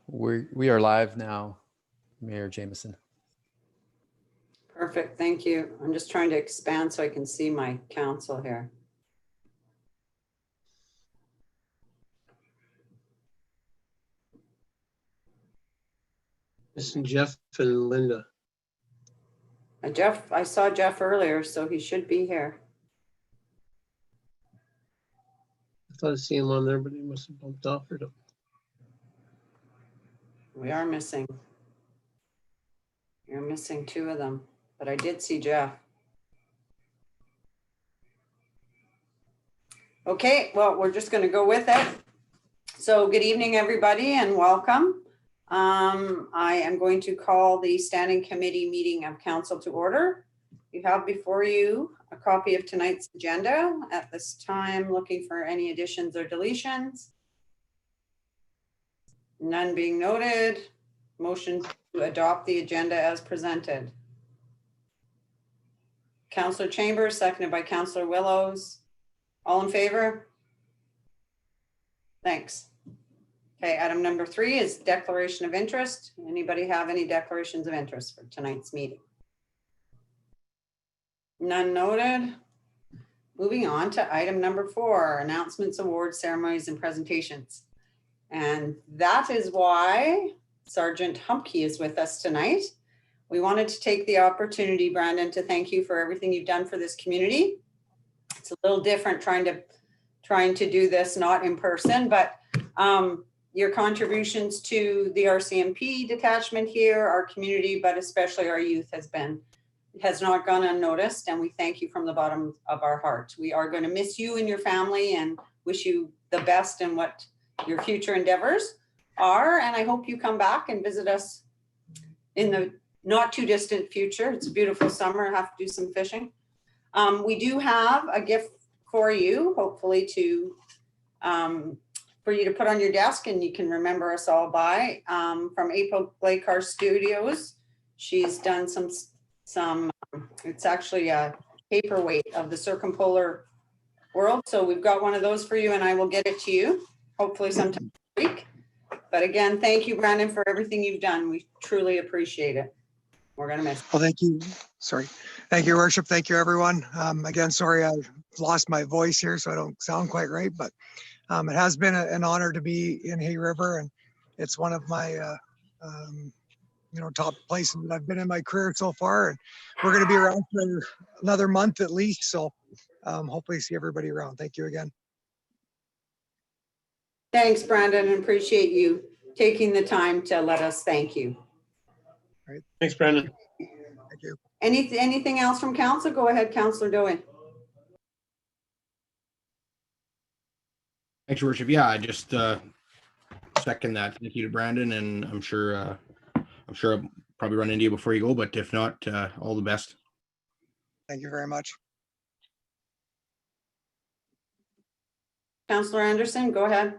We are live now, Mayor Jameson. Perfect, thank you. I'm just trying to expand so I can see my council here. Missing Jeff and Linda. Jeff, I saw Jeff earlier, so he should be here. I thought I see him on there, but he must have bumped off or something. We are missing. You're missing two of them, but I did see Jeff. Okay, well, we're just going to go with it. So good evening, everybody, and welcome. I am going to call the Standing Committee meeting of Council to order. You have before you a copy of tonight's agenda. At this time, looking for any additions or deletions. None being noted. Motion to adopt the agenda as presented. Councillor Chambers, seconded by Councillor Willows. All in favor? Thanks. Okay, item number 3 is declaration of interest. Anybody have any declarations of interest for tonight's meeting? None noted. Moving on to item number 4, announcements, awards, ceremonies, and presentations. And that is why Sergeant Humke is with us tonight. We wanted to take the opportunity, Brandon, to thank you for everything you've done for this community. It's a little different trying to do this not in person, but your contributions to the RCMP detachment here, our community, but especially our youth has not gone unnoticed, and we thank you from the bottom of our heart. We are going to miss you and your family and wish you the best in what your future endeavors are, and I hope you come back and visit us in the not too distant future. It's a beautiful summer, have to do some fishing. We do have a gift for you, hopefully to for you to put on your desk and you can remember us all by, from April Glacar Studios. She's done some it's actually a paperweight of the circumpolar world. So we've got one of those for you and I will get it to you, hopefully sometime this week. But again, thank you, Brandon, for everything you've done. We truly appreciate it. We're gonna miss. Well, thank you. Sorry. Thank you, Worship. Thank you, everyone. Again, sorry I lost my voice here, so I don't sound quite right, but it has been an honor to be in Hay River, and it's one of my top places that I've been in my career so far. And we're going to be around for another month at least, so hopefully see everybody around. Thank you again. Thanks, Brandon, and appreciate you taking the time to let us thank you. All right. Thanks, Brandon. Thank you. Anything else from council? Go ahead, Councillor Doan. Thanks, Your Worship. Yeah, I just second that. Thank you to Brandon, and I'm sure I'll probably run into you before you go, but if not, all the best. Thank you very much. Councillor Anderson, go ahead.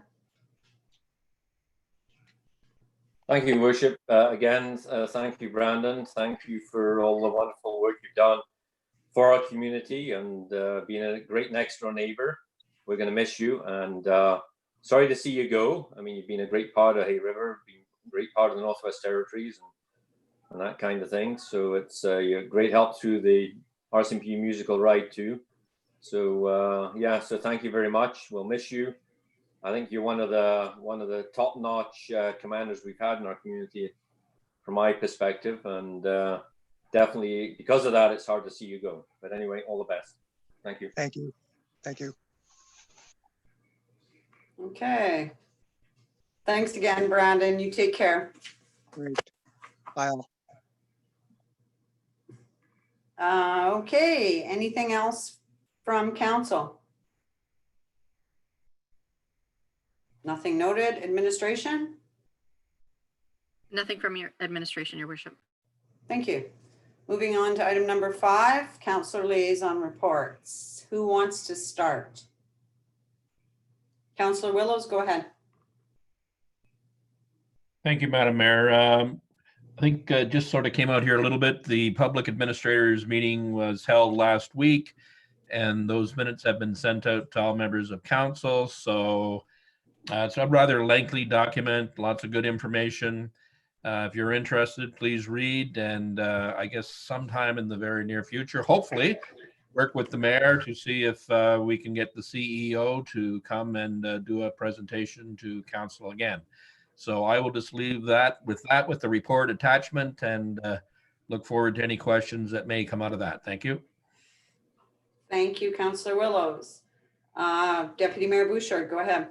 Thank you, Worship. Again, thank you, Brandon. Thank you for all the wonderful work you've done for our community and being a great next door neighbor. We're going to miss you, and sorry to see you go. I mean, you've been a great part of Hay River, been a great part of the Northwest Territories and that kind of thing. So it's you're a great help through the RCMP musical ride too. So yeah, so thank you very much. We'll miss you. I think you're one of the top-notch commanders we've had in our community, from my perspective, and definitely because of that, it's hard to see you go. But anyway, all the best. Thank you. Thank you. Thank you. Okay. Thanks again, Brandon. You take care. Great. Bye all. Okay. Anything else from council? Nothing noted. Administration? Nothing from your administration, Your Worship. Thank you. Moving on to item number 5, councillor liaison reports. Who wants to start? Councillor Willows, go ahead. Thank you, Madam Mayor. I think just sort of came out here a little bit. The public administrators meeting was held last week, and those minutes have been sent out to all members of council. So It's a rather lengthy document, lots of good information. If you're interested, please read. And I guess sometime in the very near future, hopefully, work with the mayor to see if we can get the CEO to come and do a presentation to council again. So I will just leave that with the report attachment, and look forward to any questions that may come out of that. Thank you. Thank you, Councillor Willows. Deputy Mayor Bouchard, go ahead.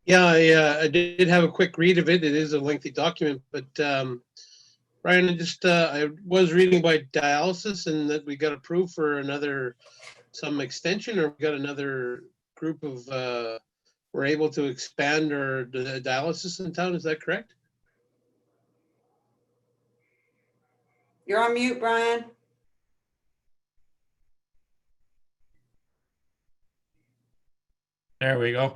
Yeah, I did have a quick read of it. It is a lengthy document, but Brian, I was reading about dialysis and that we got approved for some extension, or we got another group of, we're able to expand our dialysis in town. Is that correct? You're on mute, Brian. There we go.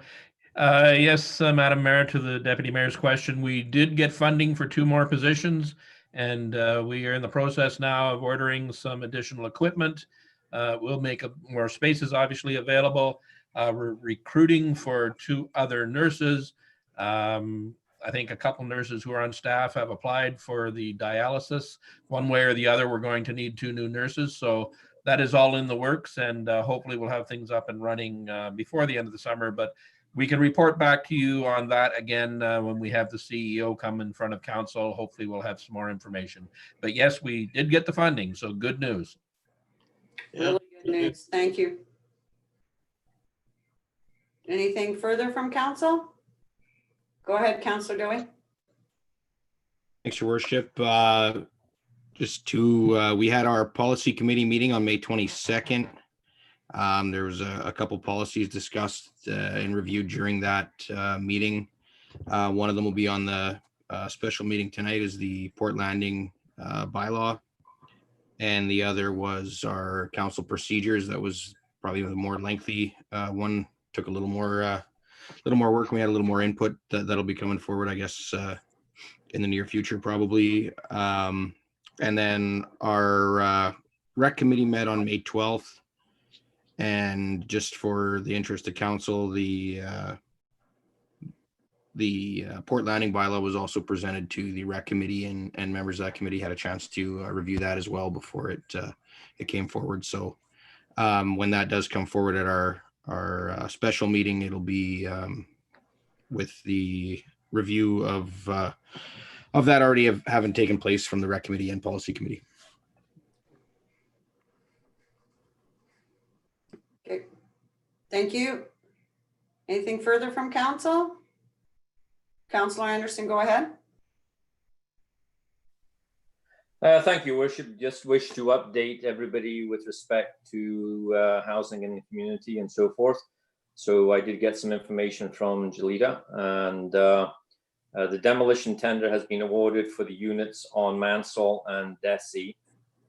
Yes, Madam Mayor, to the Deputy Mayor's question, we did get funding for 2 more positions, and we are in the process now of ordering some additional equipment. We'll make more spaces obviously available. We're recruiting for 2 other nurses. I think a couple nurses who are on staff have applied for the dialysis. One way or the other, we're going to need 2 new nurses. So that is all in the works, and hopefully we'll have things up and running before the end of the summer. But we can report back to you on that again when we have the CEO come in front of council. Hopefully we'll have some more information. But yes, we did get the funding, so good news. Really good news. Thank you. Anything further from council? Go ahead, Councillor Dowie. Thanks, Your Worship. We had our policy committee meeting on May 22nd. There was a couple policies discussed and reviewed during that meeting. One of them will be on the special meeting tonight, is the Port Landing bylaw. And the other was our council procedures. That was probably the more lengthy one. Took a little more work. We had a little more input that'll be coming forward, I guess, in the near future, probably. And then our rec committee met on May 12th. And just for the interest of council, the Port Landing bylaw was also presented to the rec committee, and members of that committee had a chance to review that as well before it came forward. So when that does come forward at our special meeting, it'll be with the review of that already having taken place from the rec committee and policy committee. Okay, thank you. Anything further from council? Councillor Anderson, go ahead. Thank you, Worship. Just wish to update everybody with respect to housing in the community and so forth. So I did get some information from Jalita, and the demolition tender has been awarded for the units on Mansell and Desi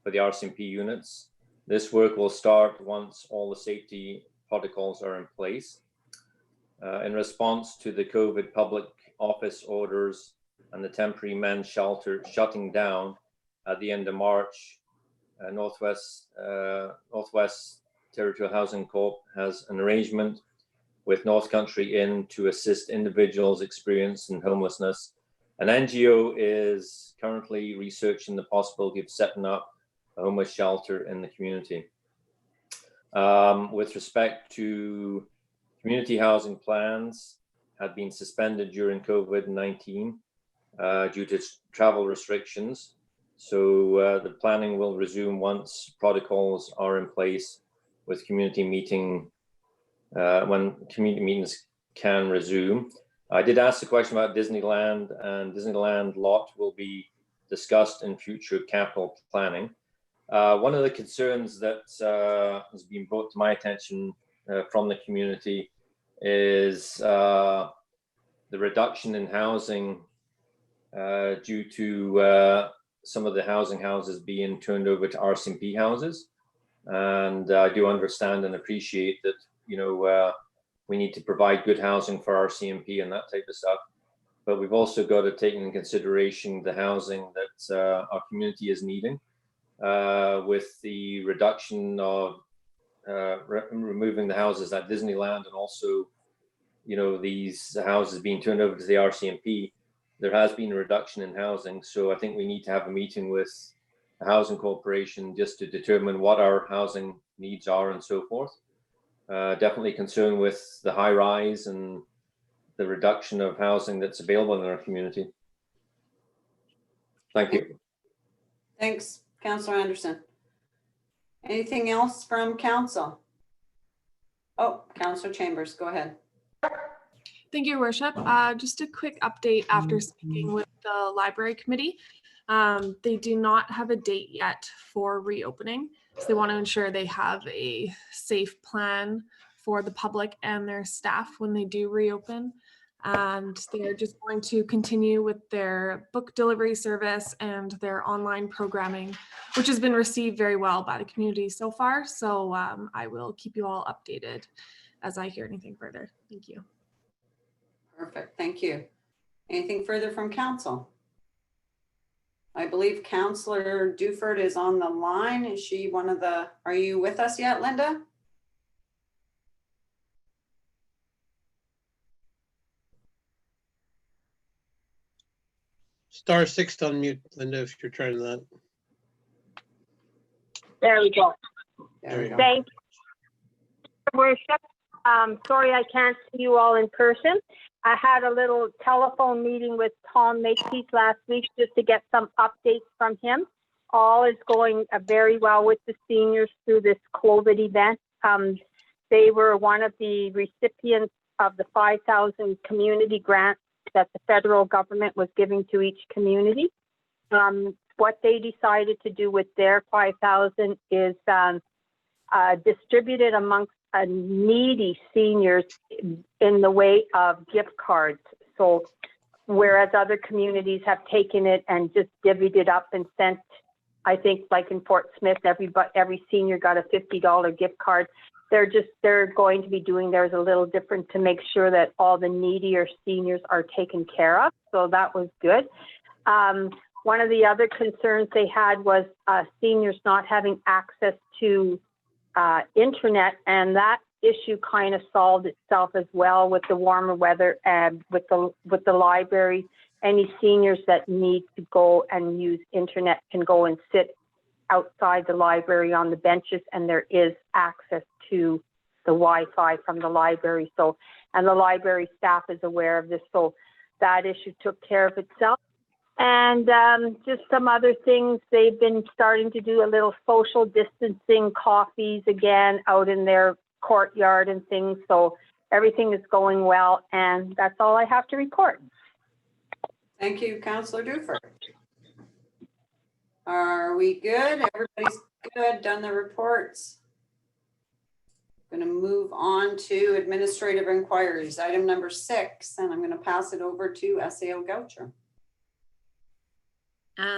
for the RCMP units. This work will start once all the safety protocols are in place. In response to the COVID public office orders and the temporary men's shelter shutting down at the end of March, Northwest Territorial Housing Corp has an arrangement with North Country Inn to assist individuals experiencing homelessness. An NGO is currently researching the possibility of setting up a homeless shelter in the community. With respect to community housing plans, had been suspended during COVID-19 due to travel restrictions. So the planning will resume once protocols are in place with community meeting, when community meetings can resume. I did ask the question about Disneyland, and Disneyland lot will be discussed in future capital planning. One of the concerns that has been brought to my attention from the community is the reduction in housing due to some of the housing houses being turned over to RCMP houses. And I do understand and appreciate that, you know, we need to provide good housing for RCMP and that type of stuff. But we've also got to take into consideration the housing that our community is needing with the reduction of removing the houses at Disneyland, and also these houses being turned over to the RCMP, there has been a reduction in housing. So I think we need to have a meeting with the Housing Corporation just to determine what our housing needs are and so forth. Definitely concerned with the high rise and the reduction of housing that's available in our community. Thank you. Thanks, Councillor Anderson. Anything else from council? Oh, Councillor Chambers, go ahead. Thank you, Your Worship. Just a quick update after speaking with the library committee. They do not have a date yet for reopening. So they want to ensure they have a safe plan for the public and their staff when they do reopen. And they're just going to continue with their book delivery service and their online programming, which has been received very well by the community so far. So I will keep you all updated as I hear anything further. Thank you. Perfect, thank you. Anything further from council? I believe Councillor Duford is on the line. Is she one of the, are you with us yet, Linda? *6 to unmute, Linda, if you're trying that. There we go. There we go. Thank you, Your Worship. Sorry I can't see you all in person. I had a little telephone meeting with Tom Makepeace last week just to get some updates from him. All is going very well with the seniors through this COVID event. They were one of the recipients of the 5,000 community grants that the federal government was giving to each community. What they decided to do with their 5,000 is distribute it amongst needy seniors in the way of gift cards. So whereas other communities have taken it and just divvied it up and sent, I think like in Fort Smith, every senior got a $50 gift card. They're going to be doing theirs a little different to make sure that all the needier seniors are taken care of. So that was good. One of the other concerns they had was seniors not having access to internet, and that issue kind of solved itself as well with the warmer weather and with the library. Any seniors that need to go and use internet can go and sit outside the library on the benches, and there is access to the Wi-Fi from the library. So, and the library staff is aware of this, so that issue took care of itself. And just some other things, they've been starting to do a little social distancing coffees again out in their courtyard and things. So everything is going well, and that's all I have to report. Thank you, Councillor Duford. Are we good? Everybody's good, done the reports. Going to move on to administrative inquiries, item number 6, and I'm going to pass it over to SAO Goucher.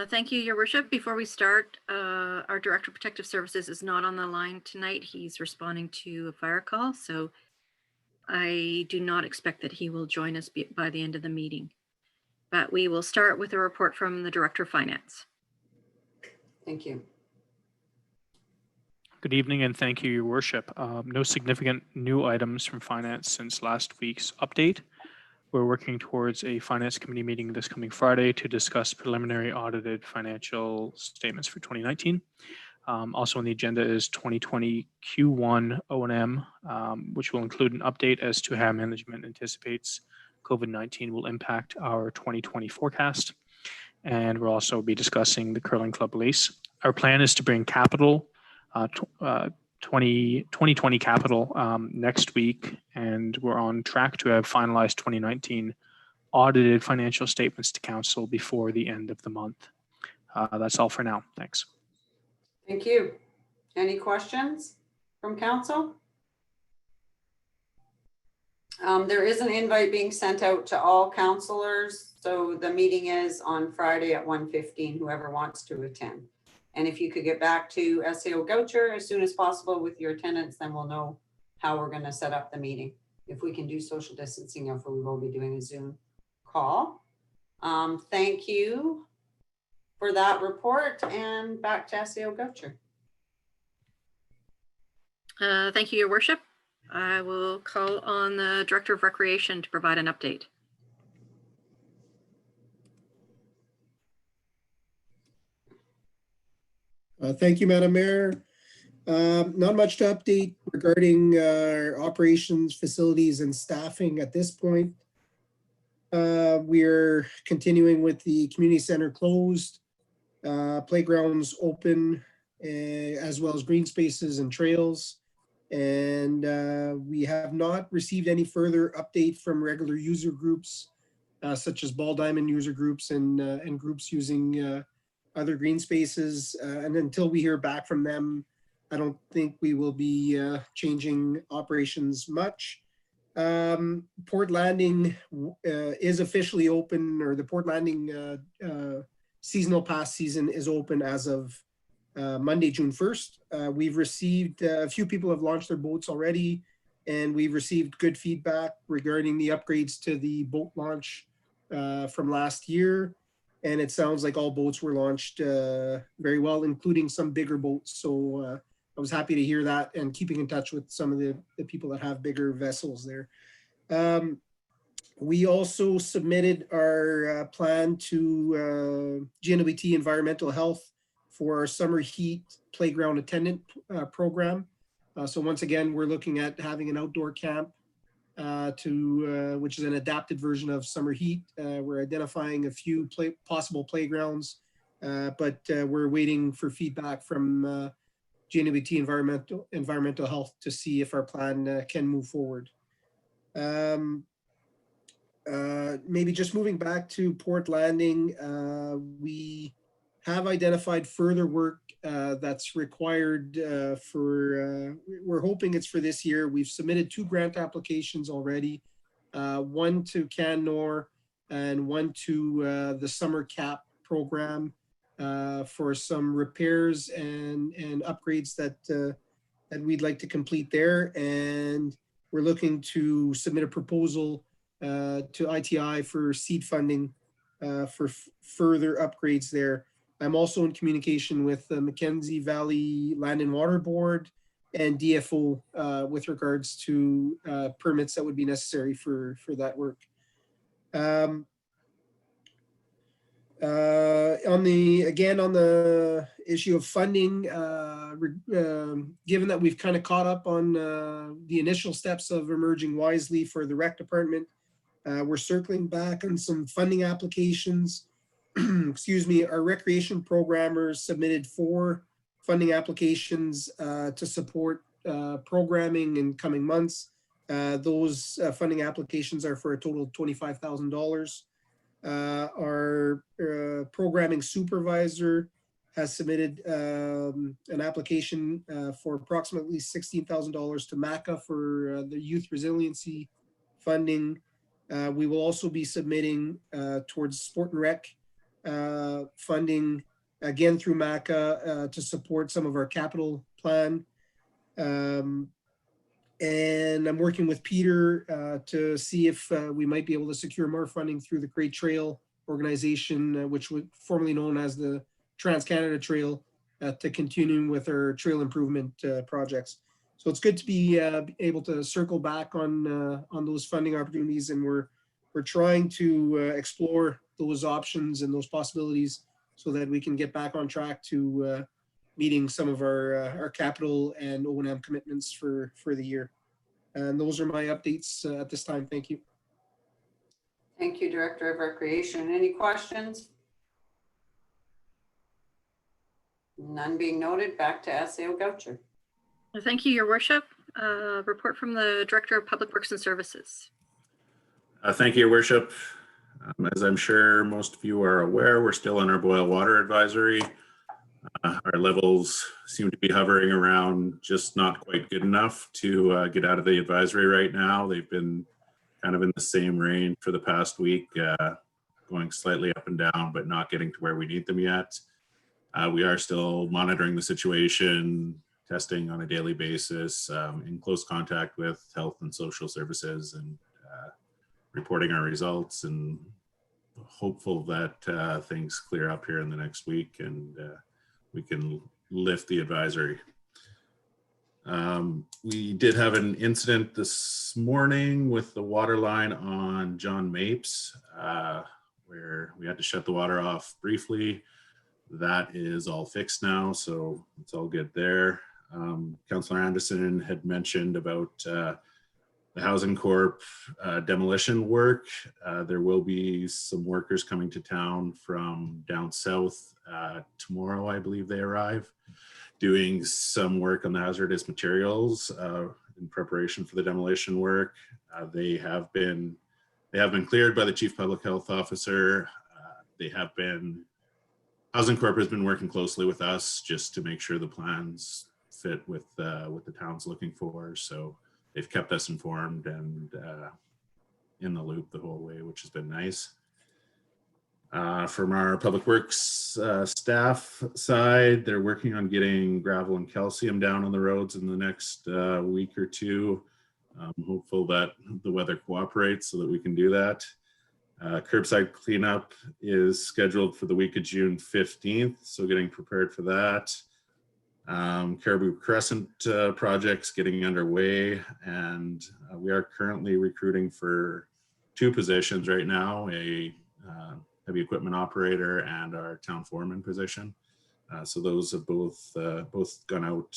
Thank you, Your Worship. Before we start, our Director of Protective Services is not on the line tonight. He's responding to a fire call, so I do not expect that he will join us by the end of the meeting. But we will start with a report from the Director of Finance. Thank you. Good evening and thank you, Your Worship. No significant new items from Finance since last week's update. We're working towards a Finance Committee meeting this coming Friday to discuss preliminary audited financial statements for 2019. Also on the agenda is 2020 Q1 O&M, which will include an update as to how management anticipates COVID-19 will impact our 2020 forecast. And we'll also be discussing the Curling Club lease. Our plan is to bring capital 2020 capital next week, and we're on track to have finalized 2019 audited financial statements to council before the end of the month. That's all for now. Thanks. Thank you. Any questions from council? There is an invite being sent out to all councillors. So the meeting is on Friday at 1:15, whoever wants to attend. And if you could get back to SAO Goucher as soon as possible with your attendance, then we'll know how we're going to set up the meeting. If we can do social distancing, if we will be doing a Zoom call. Thank you for that report, and back to SAO Goucher. Thank you, Your Worship. I will call on the Director of Recreation to provide an update. Thank you, Madam Mayor. Not much to update regarding our operations, facilities, and staffing at this point. We're continuing with the community center closed, playgrounds open, as well as green spaces and trails. And we have not received any further update from regular user groups, such as Ball Diamond user groups and groups using other green spaces. And until we hear back from them, I don't think we will be changing operations much. Port Landing is officially open, or the Port Landing seasonal pass season is open as of Monday, June 1st. We've received, a few people have launched their boats already, and we've received good feedback regarding the upgrades to the boat launch from last year. And it sounds like all boats were launched very well, including some bigger boats. So I was happy to hear that, and keeping in touch with some of the people that have bigger vessels there. We also submitted our plan to GNWT Environmental Health for our summer heat playground attendant program. So once again, we're looking at having an outdoor camp which is an adapted version of summer heat. We're identifying a few possible playgrounds, but we're waiting for feedback from GNWT Environmental Health to see if our plan can move forward. Maybe just moving back to Port Landing, we have identified further work that's required we're hoping it's for this year. We've submitted 2 grant applications already, one to CanNor and one to the Summer CAP program for some repairs and upgrades that we'd like to complete there. And we're looking to submit a proposal to ITI for seed funding for further upgrades there. I'm also in communication with the Mackenzie Valley Land and Water Board and DFO with regards to permits that would be necessary for that work. On the issue of funding, given that we've kind of caught up on the initial steps of emerging wisely for the rec department, we're circling back on some funding applications. Excuse me, our recreation programmers submitted 4 funding applications to support programming in coming months. Those funding applications are for a total of $25,000. Our programming supervisor has submitted an application for approximately $16,000 to MACA for the youth resiliency funding. We will also be submitting towards Sport and Rec funding, again through MACA, to support some of our capital plan. And I'm working with Peter to see if we might be able to secure more funding through the Great Trail organization, which was formerly known as the Trans-Canada Trail, to continue with our trail improvement projects. So it's good to be able to circle back on those funding opportunities, and we're trying to explore those options and those possibilities so that we can get back on track to meeting some of our capital and O&M commitments for the year. And those are my updates at this time. Thank you. Thank you, Director of Recreation. Any questions? None being noted. Back to SAO Goucher. Thank you, Your Worship. Report from the Director of Public Works and Services. Thank you, Your Worship. As I'm sure most of you are aware, we're still on our boil water advisory. Our levels seem to be hovering around just not quite good enough to get out of the advisory right now. They've been kind of in the same range for the past week, going slightly up and down, but not getting to where we need them yet. We are still monitoring the situation, testing on a daily basis, in close contact with health and social services, and reporting our results, and hopeful that things clear up here in the next week and we can lift the advisory. We did have an incident this morning with the water line on John Mapes, where we had to shut the water off briefly. That is all fixed now, so it's all good there. Councillor Anderson had mentioned about the Housing Corp demolition work. There will be some workers coming to town from down south tomorrow, I believe they arrive, doing some work on the hazardous materials in preparation for the demolition work. They have been cleared by the Chief Public Health Officer. Housing Corp has been working closely with us just to make sure the plans fit with the town's looking for. So they've kept us informed and in the loop the whole way, which has been nice. From our Public Works staff side, they're working on getting gravel and calcium down on the roads in the next week or two. I'm hopeful that the weather cooperates so that we can do that. Curbside cleanup is scheduled for the week of June 15th, so getting prepared for that. Caribou Crescent project's getting underway, and we are currently recruiting for 2 positions right now, a heavy equipment operator and our town foreman position. So those have both gone out,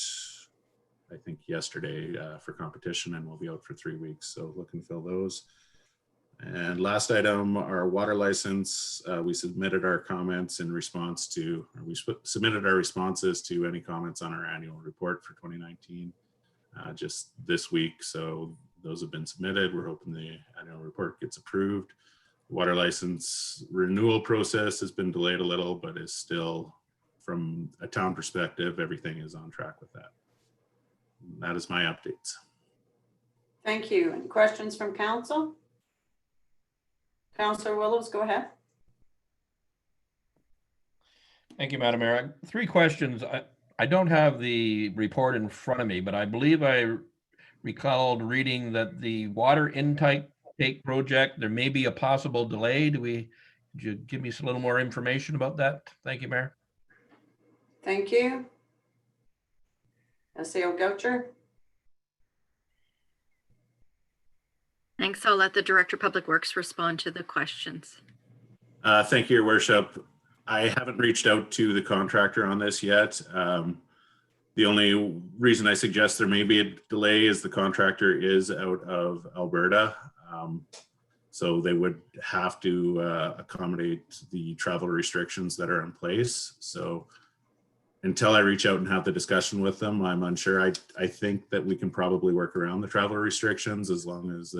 I think, yesterday for competition, and will be out for 3 weeks. So looking to fill those. And last item, our water license. We submitted our comments in response to, or we submitted our responses to any comments on our annual report for 2019 just this week. So those have been submitted. We're hoping the annual report gets approved. The water license renewal process has been delayed a little, but is still, from a town perspective, everything is on track with that. That is my updates. Thank you. Any questions from council? Councillor Willows, go ahead. Thank you, Madam Mayor. 3 questions. I don't have the report in front of me, but I believe I recalled reading that the water intake project, there may be a possible delay. Could you give me a little more information about that? Thank you, Mayor. Thank you. SAO Goucher. Thanks. I'll let the Director of Public Works respond to the questions. Thank you, Your Worship. I haven't reached out to the contractor on this yet. The only reason I suggest there may be a delay is the contractor is out of Alberta. So they would have to accommodate the travel restrictions that are in place. So until I reach out and have the discussion with them, I'm unsure. I think that we can probably work around the travel restrictions as long as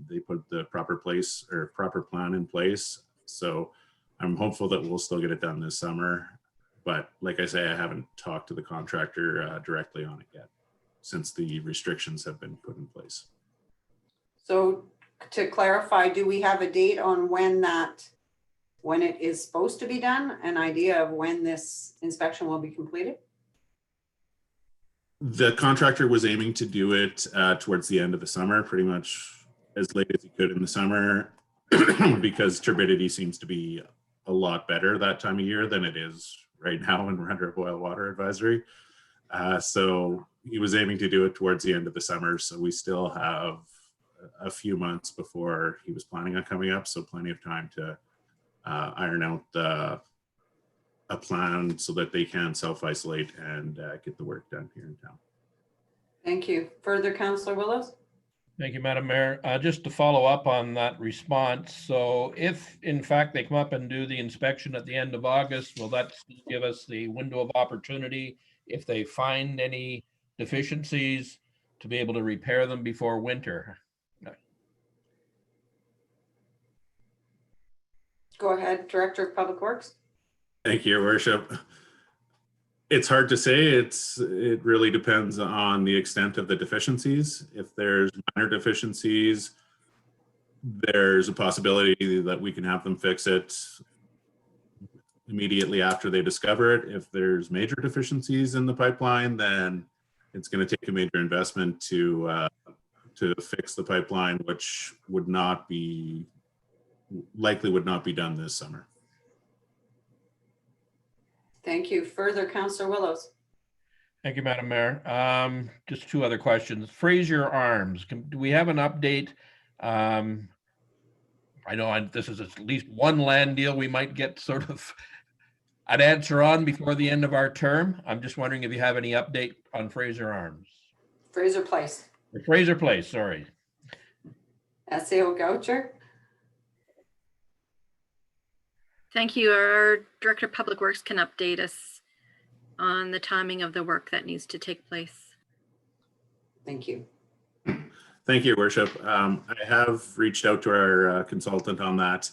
they put the proper plan in place. So I'm hopeful that we'll still get it done this summer. But like I say, I haven't talked to the contractor directly on it yet since the restrictions have been put in place. So to clarify, do we have a date on when it is supposed to be done? An idea of when this inspection will be completed? The contractor was aiming to do it towards the end of the summer, pretty much as late as he could in the summer, because turbidity seems to be a lot better that time of year than it is right now when we're under a boil water advisory. So he was aiming to do it towards the end of the summer. So we still have a few months before he was planning on coming up. So plenty of time to iron out a plan so that they can self-isolate and get the work done here in town. Thank you. Further, Councillor Willows? Thank you, Madam Mayor. Just to follow up on that response. So if in fact they come up and do the inspection at the end of August, will that give us the window of opportunity if they find any deficiencies to be able to repair them before winter? Go ahead, Director of Public Works. Thank you, Your Worship. It's hard to say. It really depends on the extent of the deficiencies. If there's minor deficiencies, there's a possibility that we can have them fix it immediately after they discover it. If there's major deficiencies in the pipeline, then it's going to take a major investment to fix the pipeline, which would not be done this summer. Thank you. Further, Councillor Willows. Thank you, Madam Mayor. Just two other questions. Fraser Arms, do we have an update? I know this is at least one land deal we might get sort of an answer on before the end of our term. I'm just wondering if you have any update on Fraser Arms. Fraser Place. Fraser Place, sorry. SAO Goucher. Thank you. Our Director of Public Works can update us on the timing of the work that needs to take place. Thank you. Thank you, Your Worship. I have reached out to our consultant on that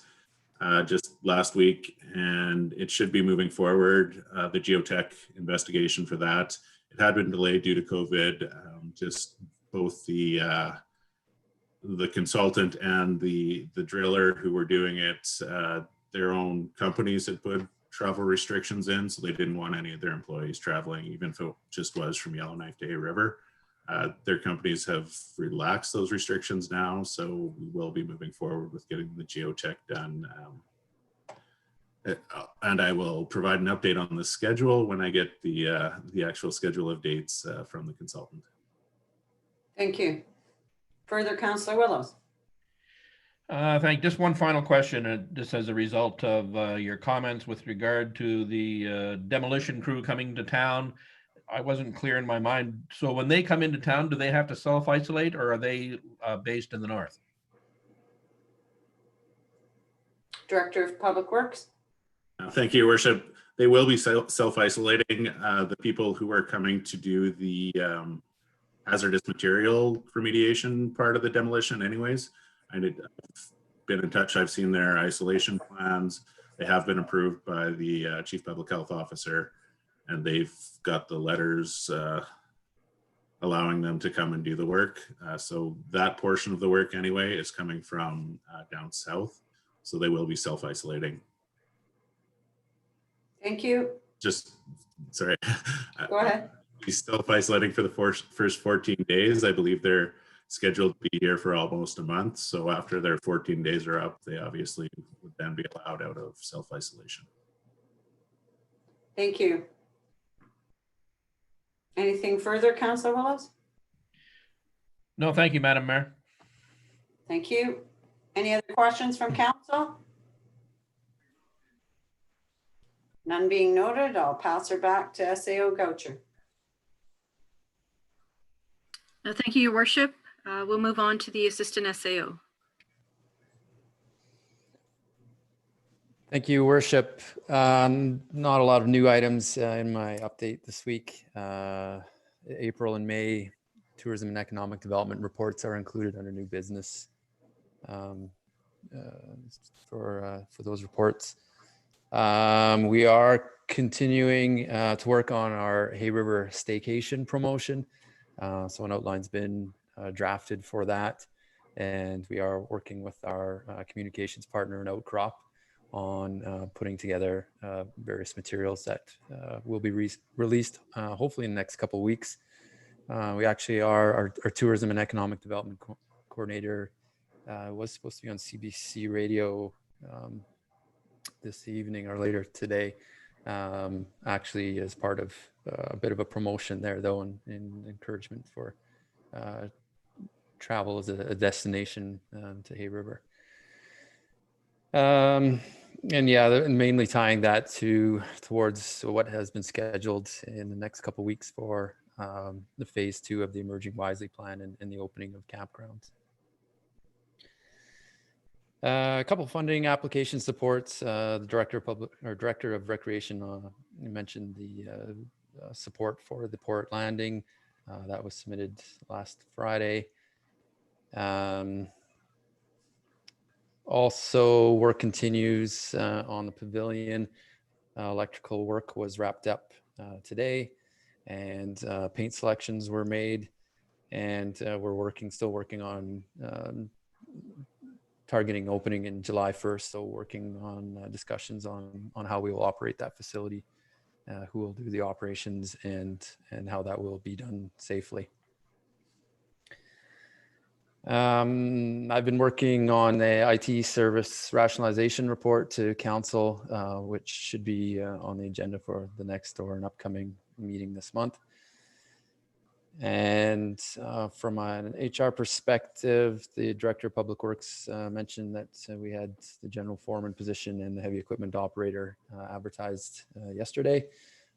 just last week, and it should be moving forward. The geotech investigation for that, it had been delayed due to COVID. Just both the consultant and the driller who were doing it, their own companies had put travel restrictions in, so they didn't want any of their employees traveling, even if it just was from Yellowknife to Hay River. Their companies have relaxed those restrictions now, so we will be moving forward with getting the geotech done. And I will provide an update on the schedule when I get the actual schedule of dates from the consultant. Thank you. Further, Councillor Willows. Just one final question, just as a result of your comments with regard to the demolition crew coming to town. I wasn't clear in my mind. So when they come into town, do they have to self-isolate, or are they based in the north? Director of Public Works. Thank you, Your Worship. They will be self-isolating. The people who are coming to do the hazardous material remediation part of the demolition anyways. I've been in touch. I've seen their isolation plans. They have been approved by the Chief Public Health Officer, and they've got the letters allowing them to come and do the work. So that portion of the work anyway is coming from down south. So they will be self-isolating. Thank you. Just, sorry. Go ahead. He's self-isolating for the first 14 days. I believe they're scheduled to be here for almost a month. So after their 14 days are up, they obviously would then be allowed out of self-isolation. Thank you. Anything further, Councillor Willows? No, thank you, Madam Mayor. Thank you. Any other questions from council? None being noted, I'll pass her back to SAO Goucher. Thank you, Your Worship. We'll move on to the Assistant SAO. Thank you, Worship. Not a lot of new items in my update this week. April and May tourism and economic development reports are included under new business for those reports. We are continuing to work on our Hay River staycation promotion. So an outline's been drafted for that, and we are working with our communications partner in Outcrop on putting together various materials that will be released hopefully in the next couple of weeks. We actually are, our tourism and economic development coordinator was supposed to be on CBC radio this evening or later today, actually as part of a bit of a promotion there though, and encouragement for travel as a destination to Hay River. And yeah, mainly tying that towards what has been scheduled in the next couple of weeks for the phase 2 of the Emerging Wisely plan and the opening of campgrounds. A couple of funding application supports. The Director of Recreation mentioned the support for the Port Landing that was submitted last Friday. Also, work continues on the pavilion. Electrical work was wrapped up today, and paint selections were made, and we're still working on targeting opening in July 1st. So working on discussions on how we will operate that facility, who will do the operations, and how that will be done safely. I've been working on the IT service rationalization report to council, which should be on the agenda for the next or an upcoming meeting this month. And from an HR perspective, the Director of Public Works mentioned that we had the general foreman position and the heavy equipment operator advertised yesterday.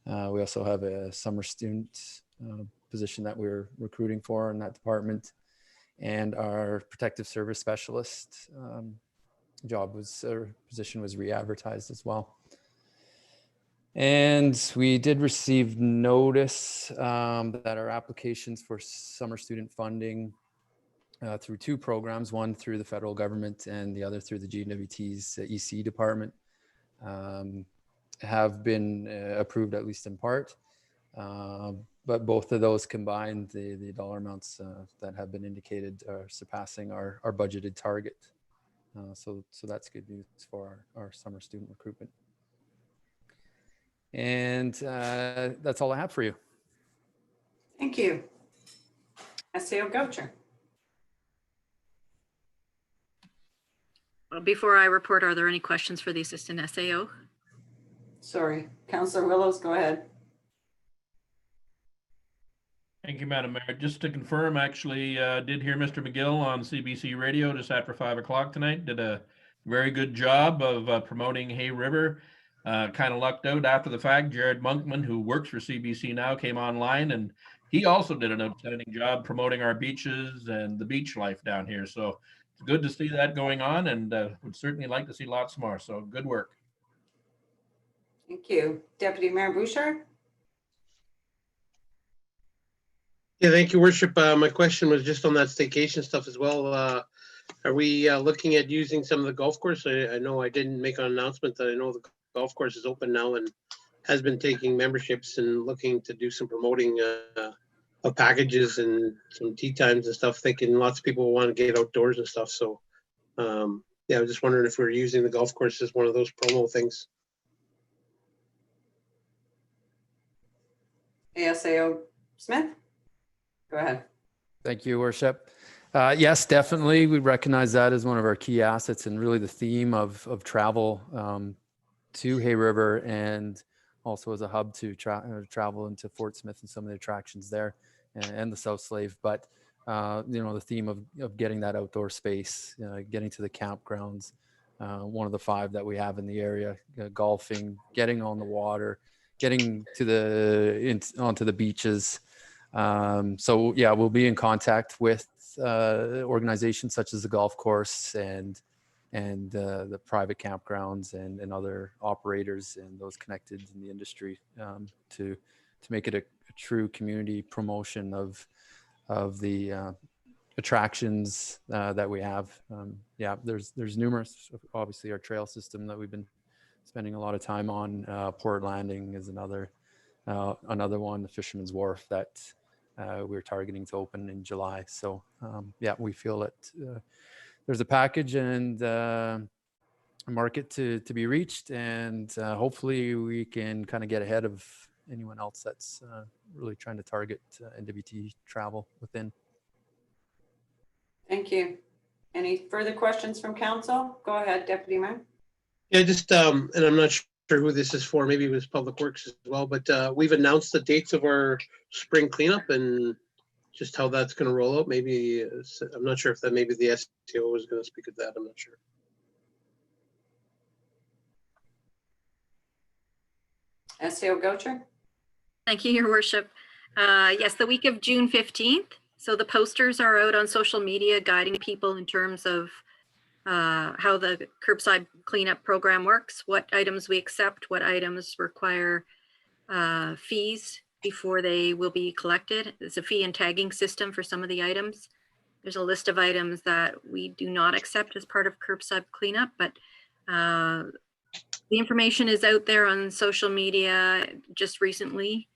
We also have a summer student position that we're recruiting for in that department. And our protective service specialist position was re-advertised as well. And we did receive notice that our applications for summer student funding through two programs, one through the federal government and the other through the GWT's EC department, have been approved, at least in part. But both of those combined, the dollar amounts that have been indicated are surpassing our budgeted target. So that's good news for our summer student recruitment. And that's all I have for you. Thank you. SAO Goucher. Well, before I report, are there any questions for the Assistant SAO? Sorry, Councillor Willows, go ahead. Thank you, Madam Mayor. Just to confirm, actually did hear Mr. McGill on CBC Radio just after 5 o'clock tonight. Did a very good job of promoting Hay River. Kind of lucked out after the fact. Jared Monkman, who works for CBC now, came online, and he also did an outstanding job promoting our beaches and the beach life down here. So it's good to see that going on, and would certainly like to see lots more. So good work. Thank you. Deputy Mayor Bouchard. Yeah, thank you, Worship. My question was just on that staycation stuff as well. Are we looking at using some of the golf course? I know I didn't make an announcement that I know the golf course is open now and has been taking memberships and looking to do some promoting of packages and some tea times and stuff, thinking lots of people want to get outdoors and stuff. So yeah, I was just wondering if we're using the golf course as one of those promo things. ASAO Smith, go ahead. Thank you, Worship. Yes, definitely. We recognize that as one of our key assets and really the theme of travel to Hay River, and also as a hub to travel into Fort Smith and some of the attractions there and the South Slave. But, you know, the theme of getting that outdoor space, getting to the campgrounds, one of the 5 that we have in the area, golfing, getting on the water, getting to onto the beaches. So yeah, we'll be in contact with organizations such as the golf course and the private campgrounds and other operators and those connected in the industry to make it a true community promotion of the attractions that we have. Yeah, there's numerous. Obviously, our trail system that we've been spending a lot of time on. Port Landing is another one. The Fisherman's Wharf that we're targeting to open in July. So yeah, we feel that there's a package and a market to be reached, and hopefully we can kind of get ahead of anyone else that's really trying to target NWT travel within. Thank you. Any further questions from council? Go ahead, Deputy Mayor. Yeah, just and I'm not sure who this is for. Maybe it was Public Works as well, but we've announced the dates of our spring cleanup and just how that's going to roll out. Maybe I'm not sure if that maybe the STO is going to speak of that. I'm not sure. SAO Goucher. Thank you, Your Worship. Yes, the week of June 15th. So the posters are out on social media guiding people in terms of how the curbside cleanup program works, what items we accept, what items require fees before they will be collected. There's a fee and tagging system for some of the items. There's a list of items that we do not accept as part of curbside cleanup, but the information is out there on social media just recently,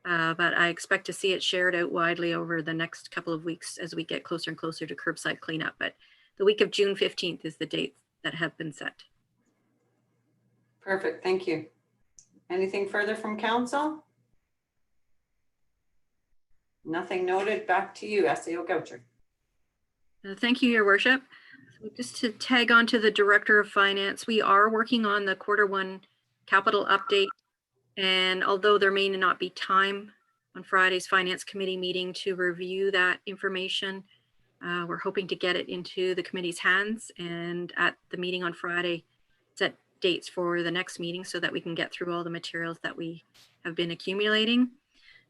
but I expect to see it shared out widely over the next couple of weeks as we get closer and closer to curbside cleanup. But the week of June 15th is the date that have been set. Perfect, thank you. Anything further from council? Nothing noted. Back to you, SAO Goucher. Thank you, Your Worship. So just to tag on to the Director of Finance, we are working on the Q1 capital update. And although there may not be time on Friday's Finance Committee meeting to review that information. We're hoping to get it into the committee's hands, and at the meeting on Friday, set dates for the next meeting so that we can get through all the materials that we have been accumulating.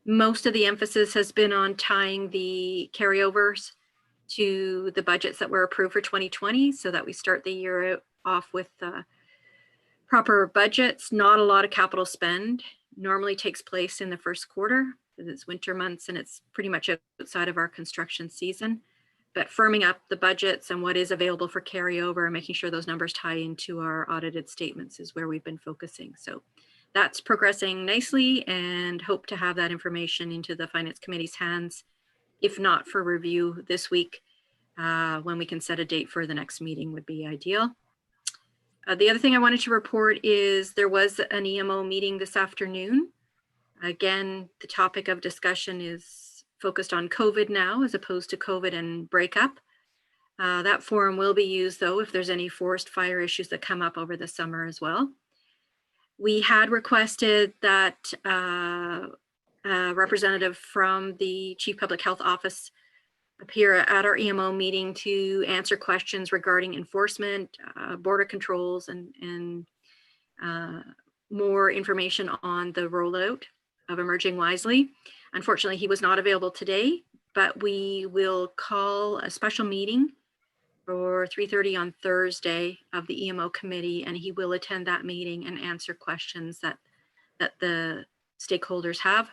Most of the emphasis has been on tying the carryovers to the budgets that were approved for 2020 so that we start the year off with proper budgets. Not a lot of capital spend normally takes place in the first quarter because it's winter months and it's pretty much outside of our construction season. But firming up the budgets and what is available for carryover and making sure those numbers tie into our audited statements is where we've been focusing. So that's progressing nicely, and hope to have that information into the Finance Committee's hands, if not for review this week, when we can set a date for the next meeting would be ideal. The other thing I wanted to report is there was an EMO meeting this afternoon. Again, the topic of discussion is focused on COVID now as opposed to COVID and breakup. That forum will be used though if there's any forest fire issues that come up over the summer as well. We had requested that a representative from the Chief Public Health Office appear at our EMO meeting to answer questions regarding enforcement, border controls, and more information on the rollout of Emerging Wisely. Unfortunately, he was not available today, but we will call a special meeting for 3:30 on Thursday of the EMO committee, and he will attend that meeting and answer questions that the stakeholders have.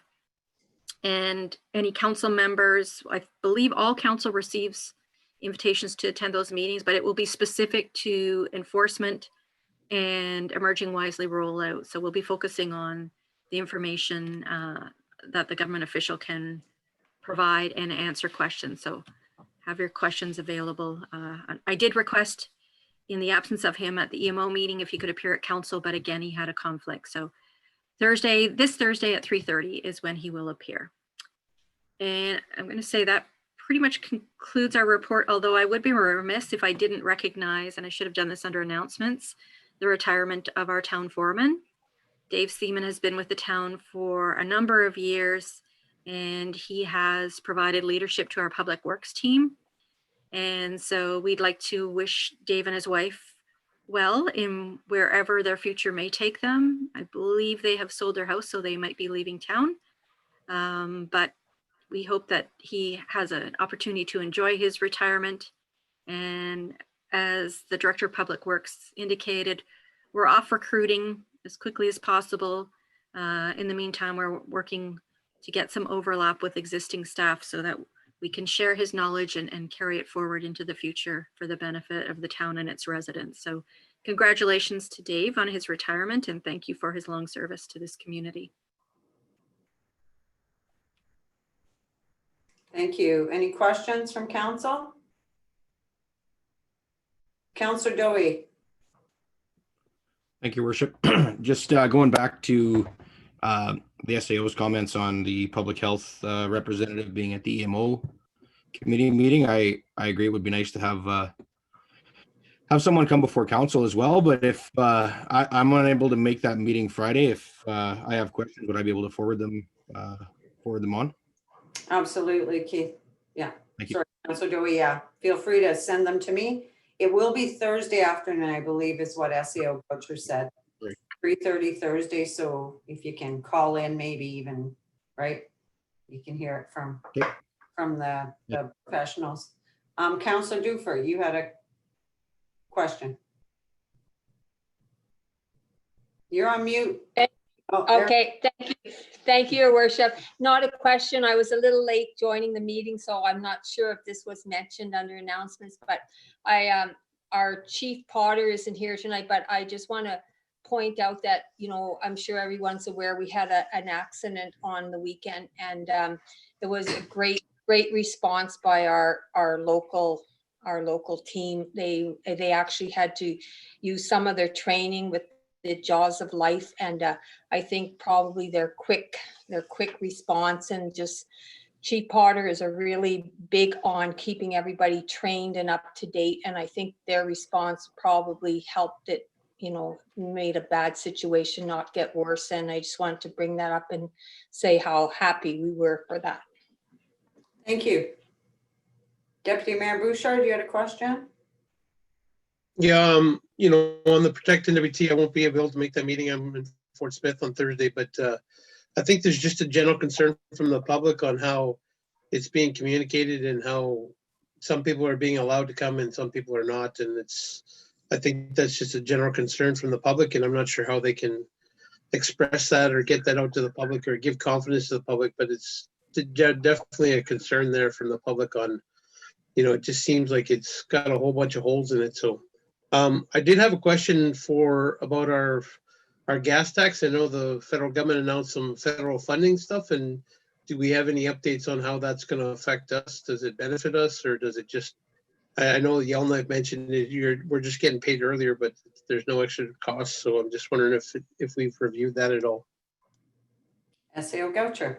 And any council members, I believe all council receives invitations to attend those meetings, but it will be specific to enforcement and Emerging Wisely rollout. So we'll be focusing on the information that the government official can provide and answer questions. So have your questions available. I did request in the absence of him at the EMO meeting if he could appear at council, but again, he had a conflict. So this Thursday at 3:30 is when he will appear. And I'm going to say that pretty much concludes our report, although I would be remiss if I didn't recognize, and I should have done this under announcements, the retirement of our town foreman. Dave Seaman has been with the town for a number of years, and he has provided leadership to our public works team. And so we'd like to wish Dave and his wife well in wherever their future may take them. I believe they have sold their house, so they might be leaving town. But we hope that he has an opportunity to enjoy his retirement. And as the Director of Public Works indicated, we're off recruiting as quickly as possible. In the meantime, we're working to get some overlap with existing staff so that we can share his knowledge and carry it forward into the future for the benefit of the town and its residents. So congratulations to Dave on his retirement, and thank you for his long service to this community. Thank you. Any questions from council? Councillor Dowie. Thank you, Worship. Just going back to the SAO's comments on the public health representative being at the EMO committee meeting. I agree. It would be nice to have someone come before council as well. But if I'm unable to make that meeting Friday, if I have questions, would I be able to forward them on? Absolutely, Keith. Yeah. Thank you. Sorry, Councillor Dowie, yeah. Feel free to send them to me. It will be Thursday afternoon, I believe is what SAO Butcher said. Great. 3:30 Thursday, so if you can call in, maybe even, right? You can hear it from the professionals. Councillor Duffer, you had a question. You're on mute. Oh, okay, thank you, Your Worship. Not a question. I was a little late joining the meeting, so I'm not sure if this was mentioned under announcements, but our Chief Potter isn't here tonight, but I just want to point out that, you know, I'm sure everyone's aware we had an accident on the weekend, and there was a great response by our local team. They actually had to use some of their training with the jaws of life, and I think probably their quick response, and just Chief Potter is a really big on keeping everybody trained and up to date, and I think their response probably helped it made a bad situation not get worse. And I just wanted to bring that up and say how happy we were for that. Thank you. Deputy Mayor Bouchard, you had a question? Yeah, on the Protect NWT, I won't be able to make that meeting. I'm in Fort Smith on Thursday, but I think there's just a general concern from the public on how it's being communicated and how some people are being allowed to come and some people are not. And I think that's just a general concern from the public, and I'm not sure how they can express that or get that out to the public or give confidence to the public, but it's definitely a concern there from the public on, it just seems like it's got a whole bunch of holes in it. So I did have a question about our gas tax. I know the federal government announced some federal funding stuff, and do we have any updates on how that's going to affect us? Does it benefit us, or does it just, I know Yelena mentioned we're just getting paid earlier, but there's no extra cost. So I'm just wondering if we've reviewed that at all. SAO Goucher.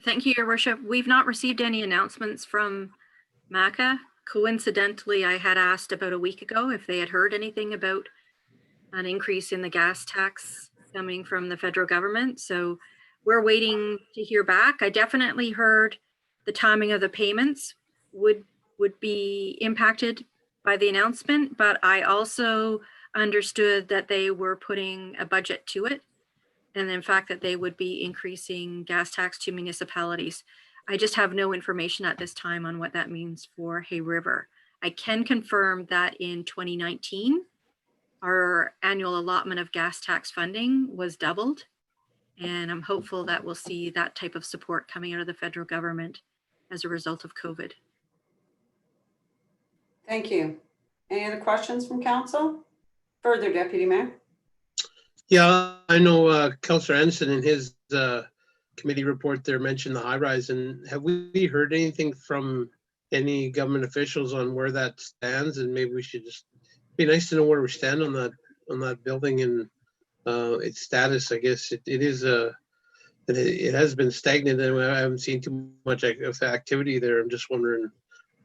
Thank you, Your Worship. We've not received any announcements from MACA. Coincidentally, I had asked about a week ago if they had heard anything about an increase in the gas tax coming from the federal government. So we're waiting to hear back. I definitely heard the timing of the payments would be impacted by the announcement, but I also understood that they were putting a budget to it, and in fact that they would be increasing gas tax to municipalities. I just have no information at this time on what that means for Hay River. I can confirm that in 2019, our annual allotment of gas tax funding was doubled, and I'm hopeful that we'll see that type of support coming out of the federal government as a result of COVID. Thank you. Any other questions from council? Further, Deputy Mayor? Yeah, I know Councillor Anderson in his committee report there mentioned the high rise. And have we heard anything from any government officials on where that stands? And maybe we should just, be nice to know where we stand on that building and its status. I guess it has been stagnant, and I haven't seen too much of activity there. I'm just wondering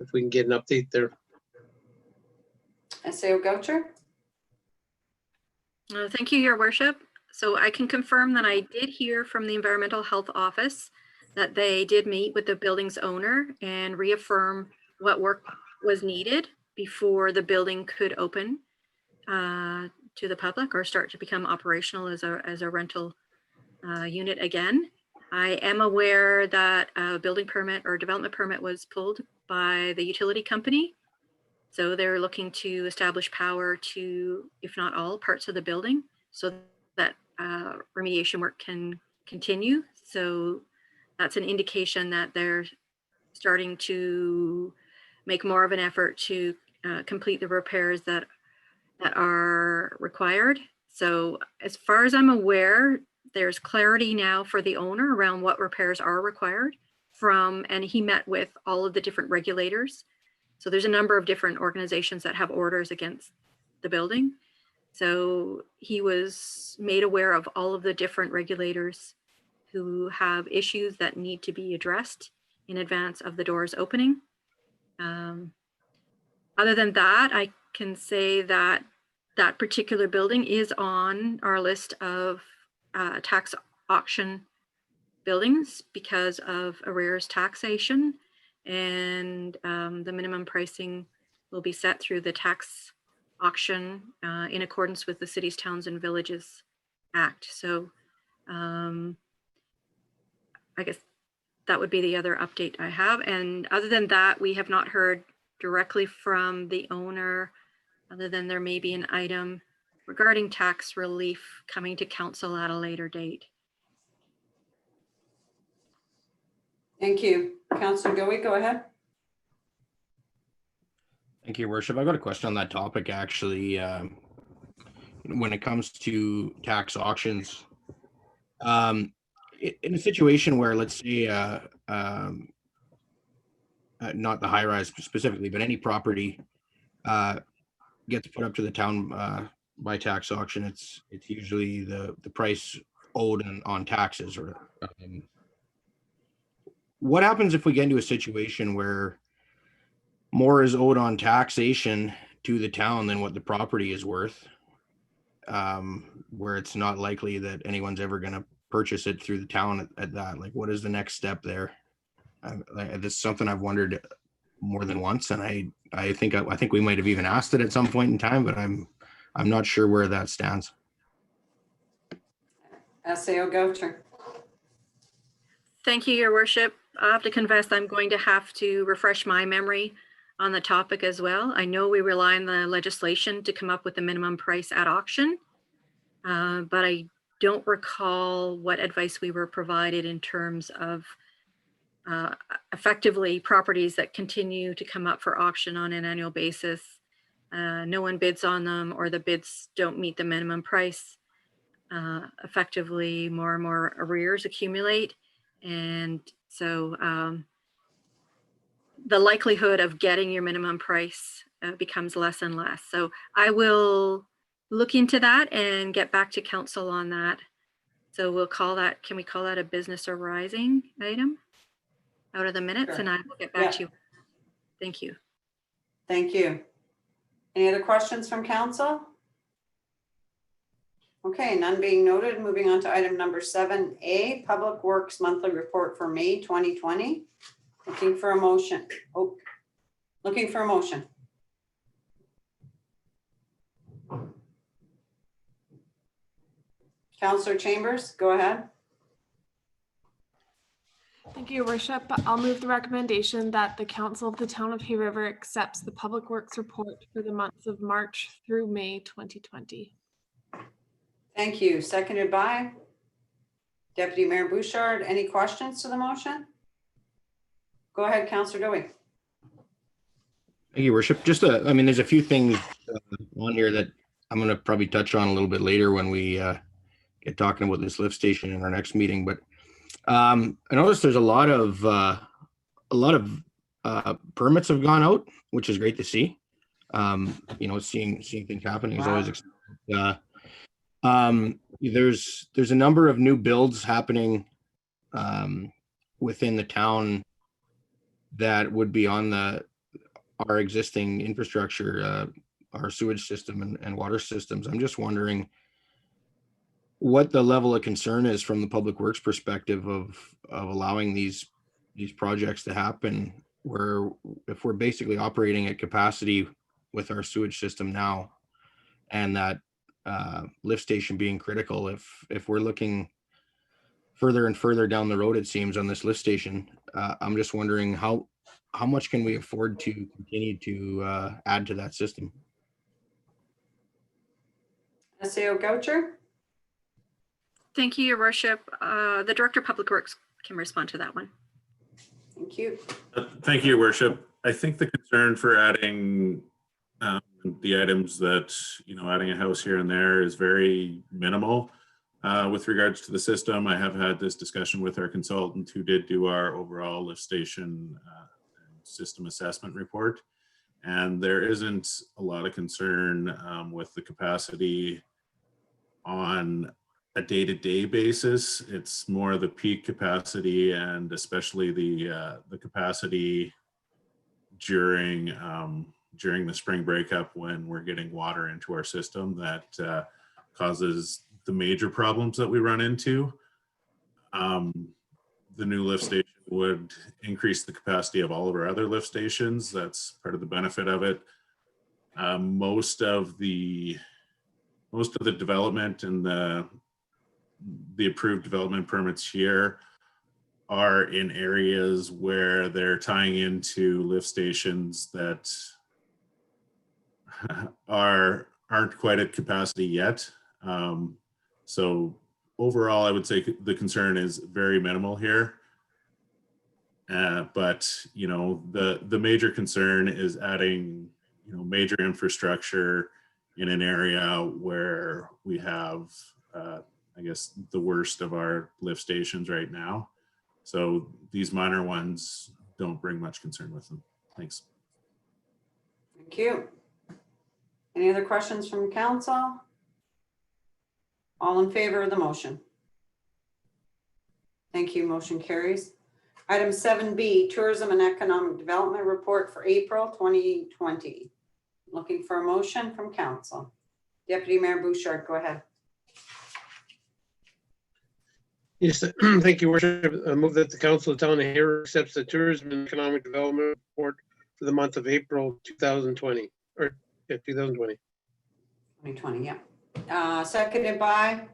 if we can get an update there. SAO Goucher? Thank you, Your Worship. So I can confirm that I did hear from the Environmental Health Office that they did meet with the building's owner and reaffirm what work was needed before the building could open to the public or start to become operational as a rental unit again. I am aware that a building permit or development permit was pulled by the utility company. So they're looking to establish power to, if not all, parts of the building so that remediation work can continue. So that's an indication that they're starting to make more of an effort to complete the repairs that are required. So as far as I'm aware, there's clarity now for the owner around what repairs are required and he met with all of the different regulators. So there's a number of different organizations that have orders against the building. So he was made aware of all of the different regulators who have issues that need to be addressed in advance of the doors opening. Other than that, I can say that that particular building is on our list of tax auction buildings because of arrears taxation, and the minimum pricing will be set through the tax auction in accordance with the Cities, Towns and Villages Act. So I guess that would be the other update I have. And other than that, we have not heard directly from the owner, other than there may be an item regarding tax relief coming to council at a later date. Thank you. Councillor Goey, go ahead. Thank you, Your Worship. I've got a question on that topic, actually. When it comes to tax auctions, in a situation where, let's say, not the high rise specifically, but any property gets put up to the town by tax auction, it's usually the price owed on taxes. Or what happens if we get into a situation where more is owed on taxation to the town than what the property is worth. Where it's not likely that anyone's ever going to purchase it through the town at that. Like, what is the next step there? This is something I've wondered more than once, and I think we might have even asked it at some point in time, but I'm not sure where that stands. SAO Goucher. Thank you, Your Worship. I have to confess I'm going to have to refresh my memory on the topic as well. I know we rely on the legislation to come up with the minimum price at auction, but I don't recall what advice we were provided in terms of effectively properties that continue to come up for auction on an annual basis. No one bids on them, or the bids don't meet the minimum price. Effectively, more and more arrears accumulate. And so the likelihood of getting your minimum price becomes less and less. So I will look into that and get back to council on that. So we'll call that, can we call that a business arising item out of the minutes? Sure. And I will get back to you. Thank you. Thank you. Any other questions from council? Okay, none being noted. Moving on to item number 7A, Public Works Monthly Report for May 2020. Looking for a motion. Oh, looking for a motion. Councillor Chambers, go ahead. Thank you, Your Worship. I'll move the recommendation that the Council of the Town of Hay River accepts the Public Works Report for the months of March through May 2020. Thank you. Seconded by Deputy Mayor Bouchard. Any questions to the motion? Go ahead, Councillor Dowie. Thank you, Worship. Just I mean, there's a few things on here that I'm going to probably touch on a little bit later when we get talking about this lift station in our next meeting. But I noticed there's a lot of permits have gone out, which is great to see. You know, seeing things happening is always exciting. There's a number of new builds happening within the town that would be on our existing infrastructure, our sewage system and water systems. I'm just wondering what the level of concern is from the Public Works perspective of allowing these projects to happen, where if we're basically operating at capacity with our sewage system now, and that lift station being critical. If we're looking further and further down the road, it seems, on this lift station, I'm just wondering how much can we afford to continue to add to that system? SAO Goucher. Thank you, Your Worship. The Director of Public Works can respond to that one. Thank you. Thank you, Your Worship. I think the concern for adding the items that, adding a house here and there is very minimal. With regards to the system, I have had this discussion with our consultant who did do our overall lift station system assessment report. And there isn't a lot of concern with the capacity on a day-to-day basis. It's more the peak capacity, and especially the capacity during the spring breakup when we're getting water into our system that causes the major problems that we run into. The new lift station would increase the capacity of all of our other lift stations. That's part of the benefit of it. Most of the development and the approved development permits here are in areas where they're tying into lift stations that aren't quite at capacity yet. So overall, I would say the concern is very minimal here. But the major concern is adding major infrastructure in an area where we have I guess the worst of our lift stations right now. So these minor ones don't bring much concern with them. Thanks. Thank you. Any other questions from council? All in favor of the motion? Thank you. Motion carries. Item 7B, Tourism and Economic Development Report for April 2020. Looking for a motion from council. Deputy Mayor Bouchard, go ahead. Yes, thank you, Worship. I move that the Council of Town of Hayward accepts the Tourism and Economic Development Report for the month of April 2020, or yeah, 2020. 2020, yeah. Seconded by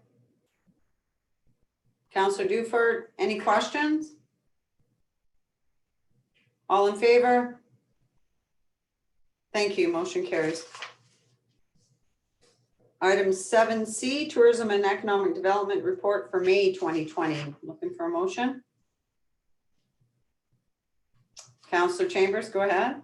Councillor Dufert. Any questions? All in favor? Thank you. Motion carries. Item 7C, Tourism and Economic Development Report for May 2020. Looking for a motion? Councillor Chambers, go ahead.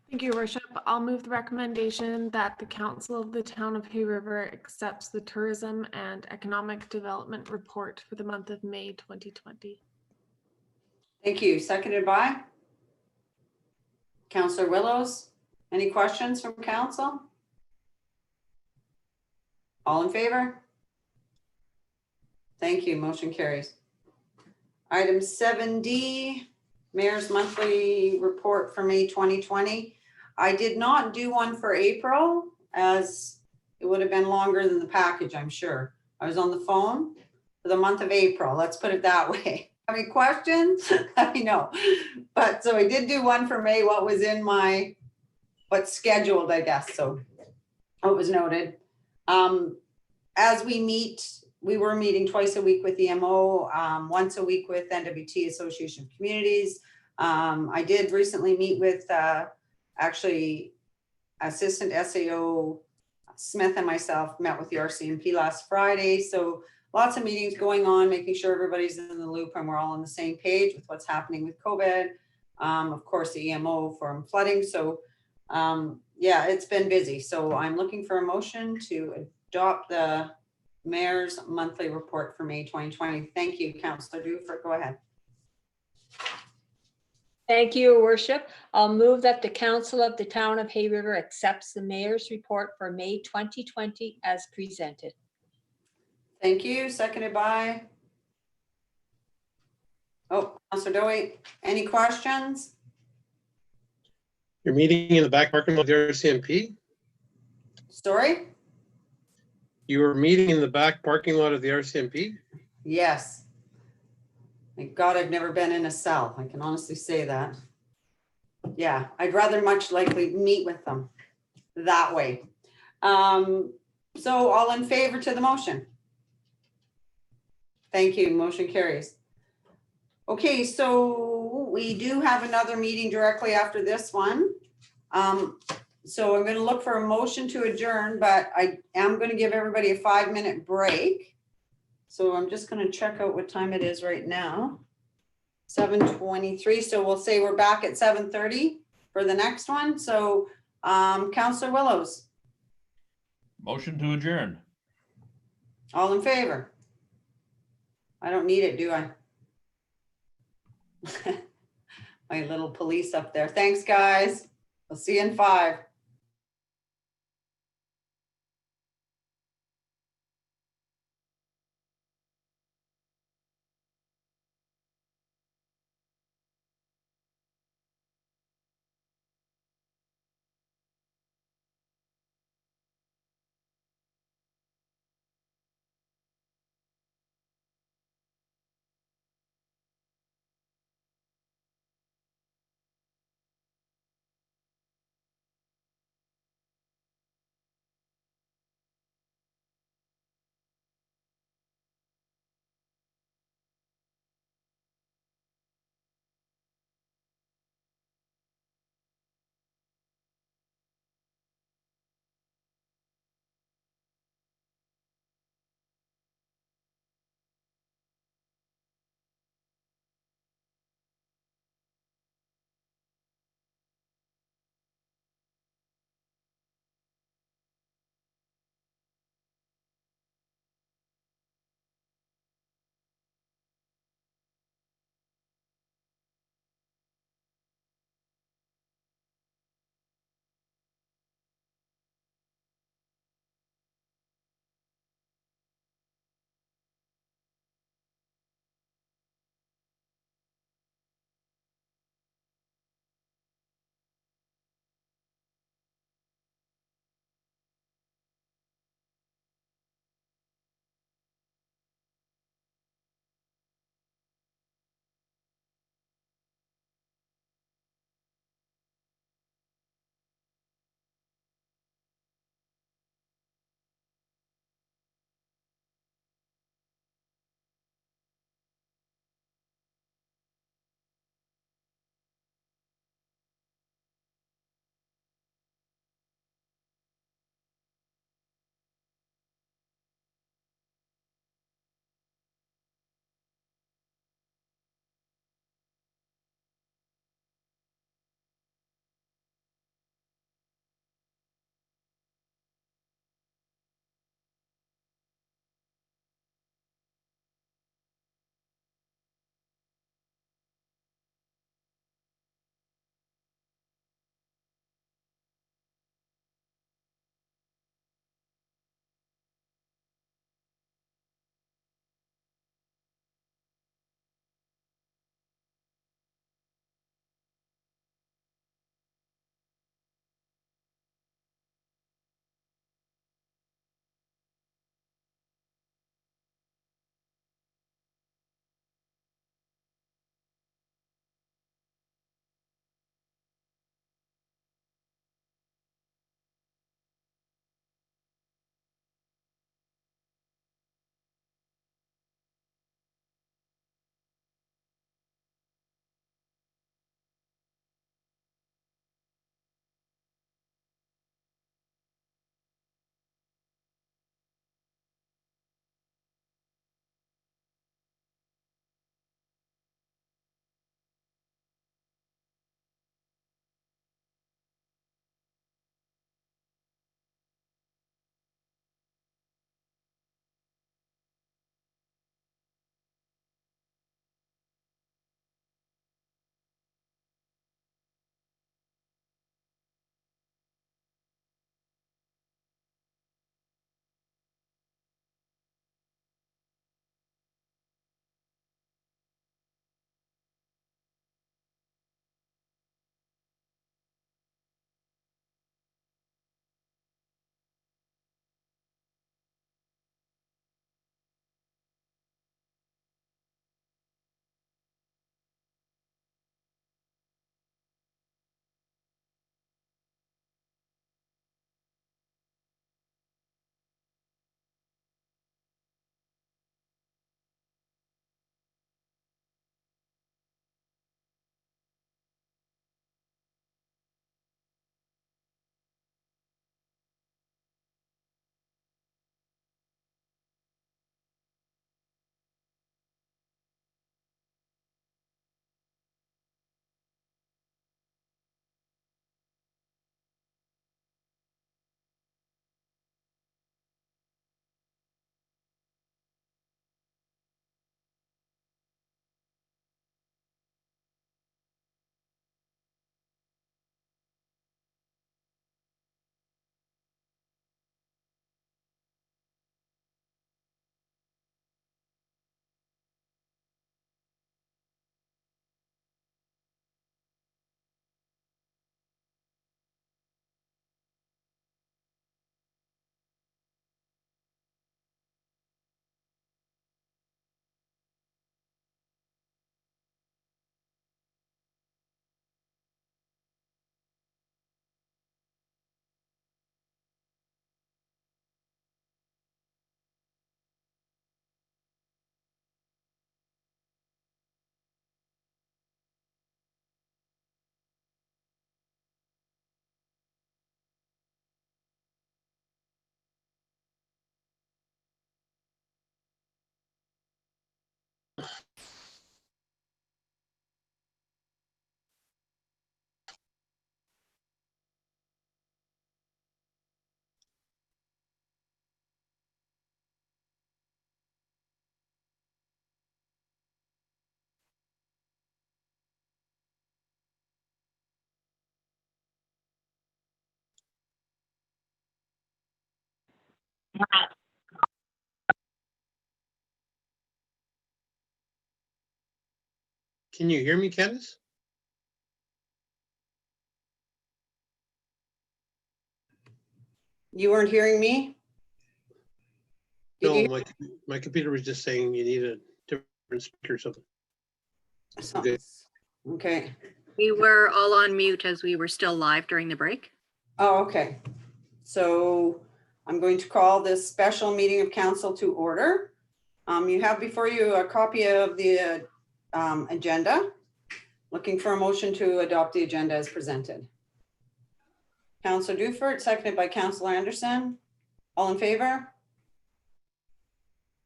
Thank you, Your Worship. I'll move the recommendation that the Council of the Town of Hay River accepts the Tourism and Economic Development Report for the month of May 2020. Thank you. Seconded by Councillor Willows. Any questions from council? All in favor? Thank you. Motion carries. Item 7D, Mayor's Monthly Report for May 2020. I did not do one for April, as it would have been longer than the package, I'm sure. I was on the phone for the month of April. Let's put it that way. Any questions? Let me know. But so I did do one for May, what was in my, what's scheduled, I guess. So it was noted. As we meet, we were meeting twice a week with EMO, once a week with NWT Association of Communities. I did recently meet with actually Assistant SAO Smith and myself met with the RCMP last Friday. So lots of meetings going on, making sure everybody's in the loop and we're all on the same page with what's happening with COVID. Of course, the EMO from flooding. So yeah, it's been busy. So I'm looking for a motion to adopt the Mayor's Monthly Report for May 2020. Thank you, Councillor Dufert. Go ahead. Thank you, Your Worship. I'll move that the Council of the Town of Hay River accepts the Mayor's Report for May 2020 as presented. Thank you. Seconded by, oh, Councillor Dowie. Any questions? You're meeting in the back parking lot of the RCMP? Story? You were meeting in the back parking lot of the RCMP? Yes. Thank God I've never been in a cell. I can honestly say that. Yeah, I'd rather much likely meet with them that way. So all in favor to the motion? Thank you. Motion carries. Okay, so we do have another meeting directly after this one. So I'm going to look for a motion to adjourn, but I am going to give everybody a 5-minute break. So I'm just going to check out what time it is right now. 7:23. So we'll say we're back at 7:30 for the next one. So Councillor Willows. Motion to adjourn. All in favor? I don't need it, do I? My little police up there. Thanks, guys. We'll see you in 5. Can you hear me, Candace? You weren't hearing me? Did No, you- my computer was just saying you need a different speaker or something. Okay. Okay. We were all on mute as we were still live during the break. Oh, okay. So I'm going to call this special meeting of council to order. You have before you a copy of the agenda. Looking for a motion to adopt the agenda as presented. Councillor Dufert, seconded by Councillor Anderson. All in favor?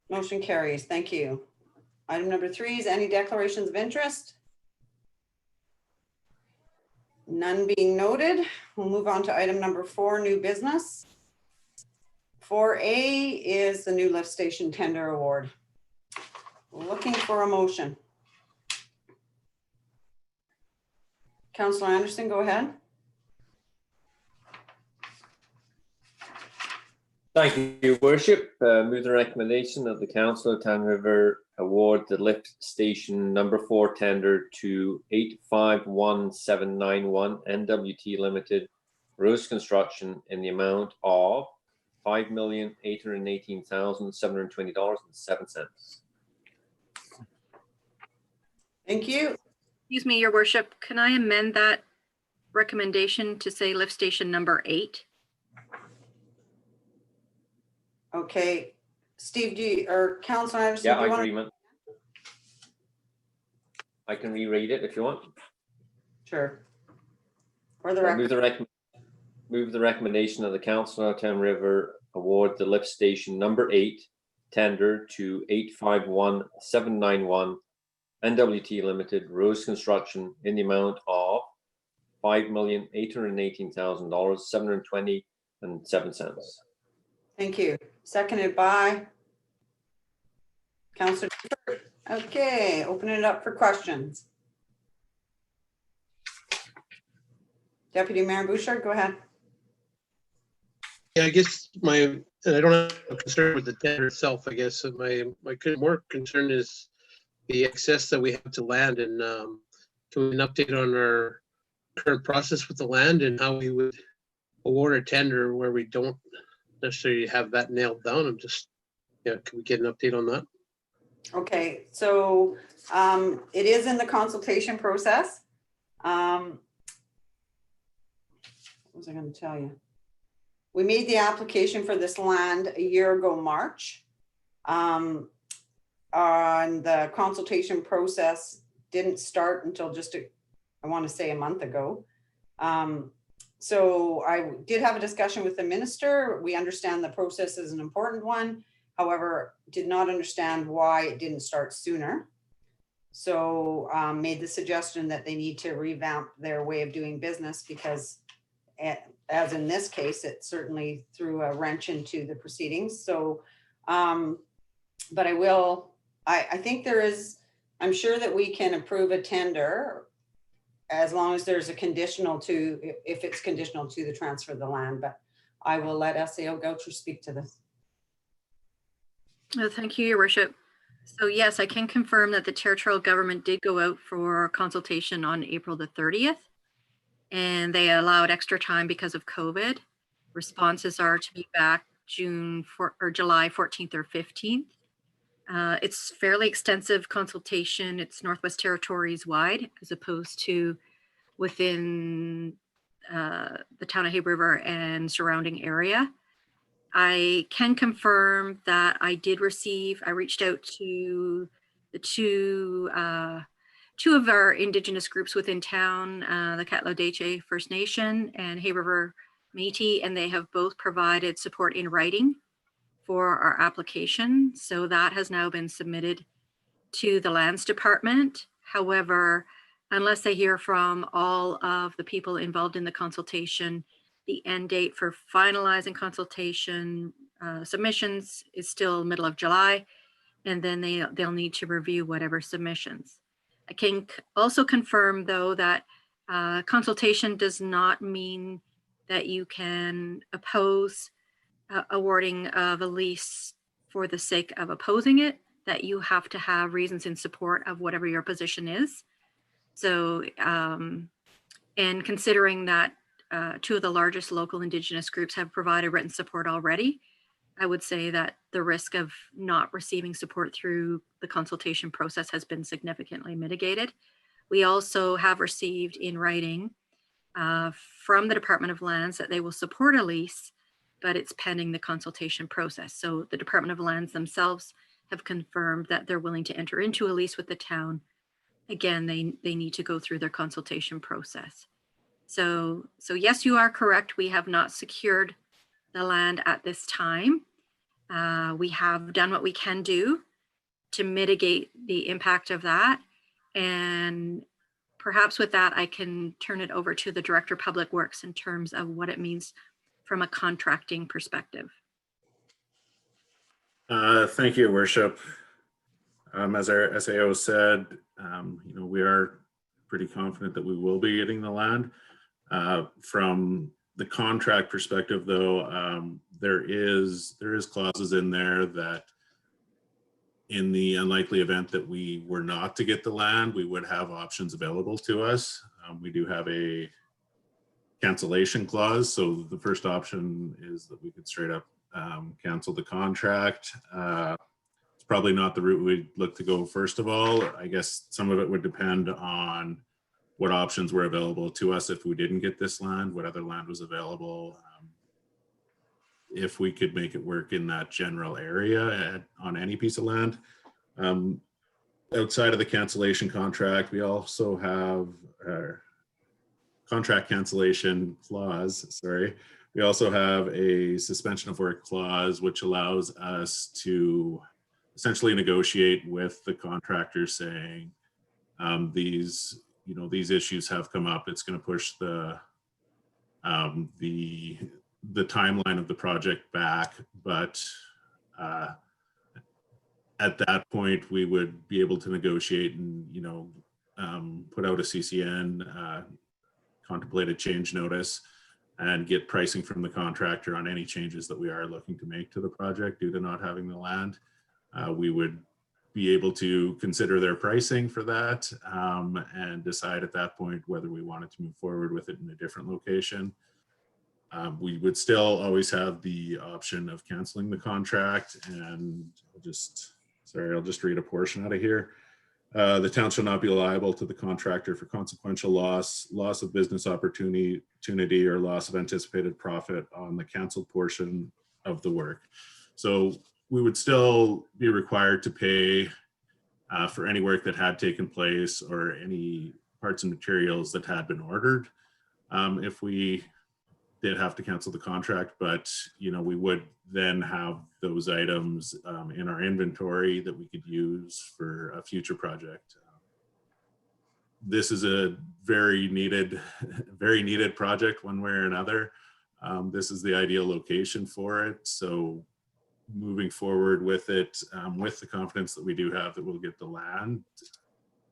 Motion carries. Thank you. Item number 3 is any declarations of interest? None being noted. We'll move on to item number 4, new business. 4A is the new lift station tender award. Looking for a motion. Councillor Anderson, go ahead. Thank you, Your Worship. Move the recommendation of the Council of Town River award the lift station number 4 tender to 851791 NWT Limited Rose Construction in the amount of $5,818,720.07. Thank you. Excuse me, Your Worship, can I amend that recommendation to say lift station number 8? Okay. Steve, or Councillor Anderson? Yeah, do you wanna- agreement. I can reread it if you want. Sure. For the record. Move the recommendation of the Council of Town River award the lift station number 8 tender to 851791 NWT Limited Rose Construction in the amount of $5,818,720.07. Thank you. Seconded by Councillor. Okay, open it up for questions. Deputy Mayor Bouchard, go ahead. Yeah, I guess and I don't have a concern with the tender itself, I guess. My more concern is the access that we have to land, and can we an update on our current process with the land and how we would award a tender where we don't necessarily have that nailed down? I'm just, can we get an update on that? Okay, so it is in the consultation process. What was I going to tell you? We made the application for this land a year ago, March. And the consultation process didn't start until just, I want to say, a month ago. So I did have a discussion with the minister. We understand the process is an important one. However, did not understand why it didn't start sooner. So made the suggestion that they need to revamp their way of doing business because as in this case, it certainly threw a wrench into the proceedings. So, but I think I'm sure that we can approve a tender as long as there's a conditional to, if it's conditional to the transfer of the land, but I will let SAO Goucher speak to this. Thank you, Your Worship. So yes, I can confirm that the territorial government did go out for consultation on April the 30th, and they allowed extra time because of COVID. Responses are to be back July 14th or 15th. It's fairly extensive consultation. It's Northwest Territories wide, as opposed to within the town of Hay River and surrounding area. I can confirm that I reached out to the two of our Indigenous groups within town, the Katlo-Deche First Nation and Hay River Métis, and they have both provided support in writing for our application. So that has now been submitted to the lands department. However, unless I hear from all of the people involved in the consultation, the end date for finalizing consultation submissions is still middle of July, and then they'll need to review whatever submissions. I can also confirm, though, that consultation does not mean that you can oppose awarding of a lease for the sake of opposing it, that you have to have reasons in support of whatever your position is. So, and considering that two of the largest local Indigenous groups have provided written support already, I would say that the risk of not receiving support through the consultation process has been significantly mitigated. We also have received in writing from the Department of Lands that they will support a lease, but it's pending the consultation process. So the Department of Lands themselves have confirmed that they're willing to enter into a lease with the town. Again, they need to go through their consultation process. So yes, you are correct. We have not secured the land at this time. We have done what we can do to mitigate the impact of that. And perhaps with that, I can turn it over to the Director of Public Works in terms of what it means from a contracting perspective. Thank you, Worship. As our SAO said, we are pretty confident that we will be getting the land. From the contract perspective, though, there is clauses in there that in the unlikely event that we were not to get the land, we would have options available to us. We do have a cancellation clause. So the first option is that we could straight up cancel the contract. It's probably not the route we'd look to go first of all. I guess some of it would depend on what options were available to us if we didn't get this land, what other land was available, if we could make it work in that general area on any piece of land. Outside of the cancellation contract, we also have our contract cancellation clause, sorry. We also have a suspension of work clause, which allows us to essentially negotiate with the contractor saying, these issues have come up. It's going to push the timeline of the project back, but at that point we would be able to negotiate and put out a CCN, contemplate a change notice, and get pricing from the contractor on any changes that we are looking to make to the project due to not having the land. We would be able to consider their pricing for that and decide at that point whether we wanted to move forward with it in a different location. We would still always have the option of canceling the contract, and I'll just read a portion out of here. The town shall not be liable to the contractor for consequential loss of business opportunity, or loss of anticipated profit on the canceled portion of the work. So we would still be required to pay for any work that had taken place or any parts and materials that had been ordered if we did have to cancel the contract, but we would then have those items in our inventory that we could use for a future project. This is a very needed project one way or another. This is the ideal location for it. So moving forward with it, with the confidence that we do have that we'll get the land,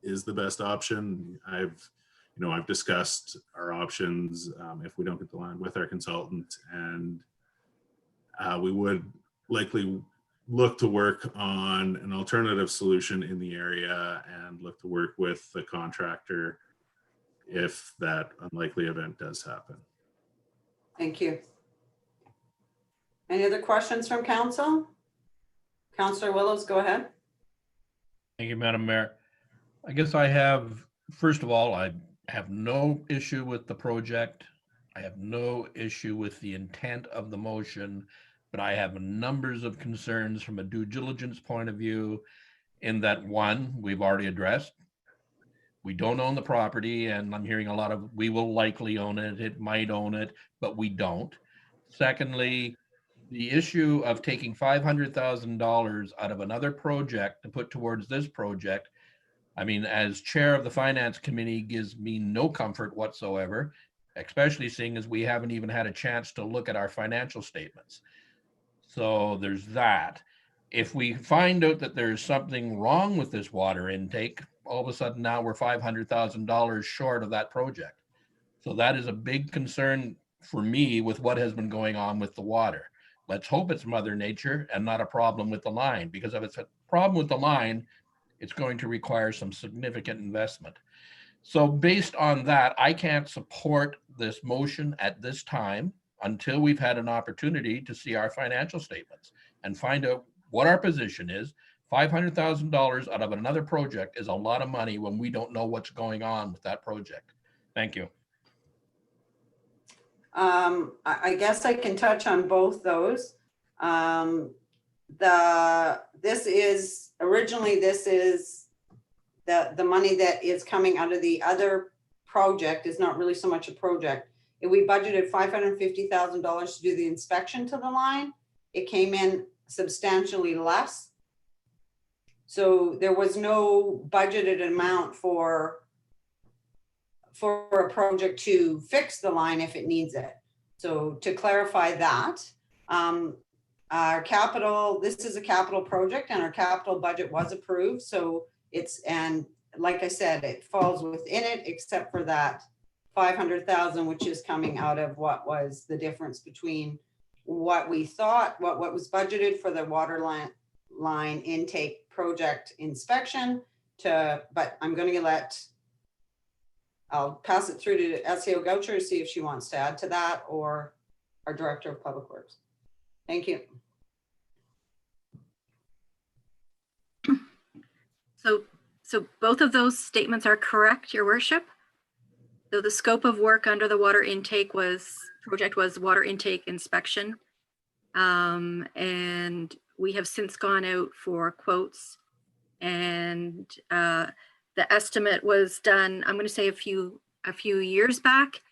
is the best option. I've discussed our options if we don't get the land with our consultant, and we would likely look to work on an alternative solution in the area and look to work with the contractor if that unlikely event does happen. Thank you. Any other questions from council? Councillor Willows, go ahead. Thank you, Madam Mayor. I guess first of all, I have no issue with the project. I have no issue with the intent of the motion, but I have numbers of concerns from a due diligence point of view, in that one, we've already addressed. We don't own the property, and I'm hearing a lot of, we will likely own it, it might own it, but we don't. Secondly, the issue of taking $500,000 out of another project to put towards this project, I mean, as chair of the finance committee, gives me no comfort whatsoever, especially seeing as we haven't even had a chance to look at our financial statements. So there's that. If we find out that there's something wrong with this water intake, all of a sudden now we're $500,000 short of that project. So that is a big concern for me with what has been going on with the water. Let's hope it's Mother Nature and not a problem with the line, because if it's a problem with the line, it's going to require some significant investment. So based on that, I can't support this motion at this time until we've had an opportunity to see our financial statements and find out what our position is. $500,000 out of another project is a lot of money when we don't know what's going on with that project. Thank you. I guess I can touch on both those. This is the money that is coming out of the other project is not really so much a project. If we budgeted $550,000 to do the inspection to the line, it came in substantially less. So there was no budgeted amount for a project to fix the line if it needs it. So to clarify that, our capital, this is a capital project and our capital budget was approved. So and like I said, it falls within it except for that 500,000, which is coming out of what was the difference between what we thought, what was budgeted for the water line intake project inspection but I'm going to I'll pass it through to SAO Goucher to see if she wants to add to that, or our Director of Public Works. Thank you. So both of those statements are correct, Your Worship. So the scope of work under the water intake project was water intake inspection. And we have since gone out for quotes, and the estimate was done, I'm going to say a few years back.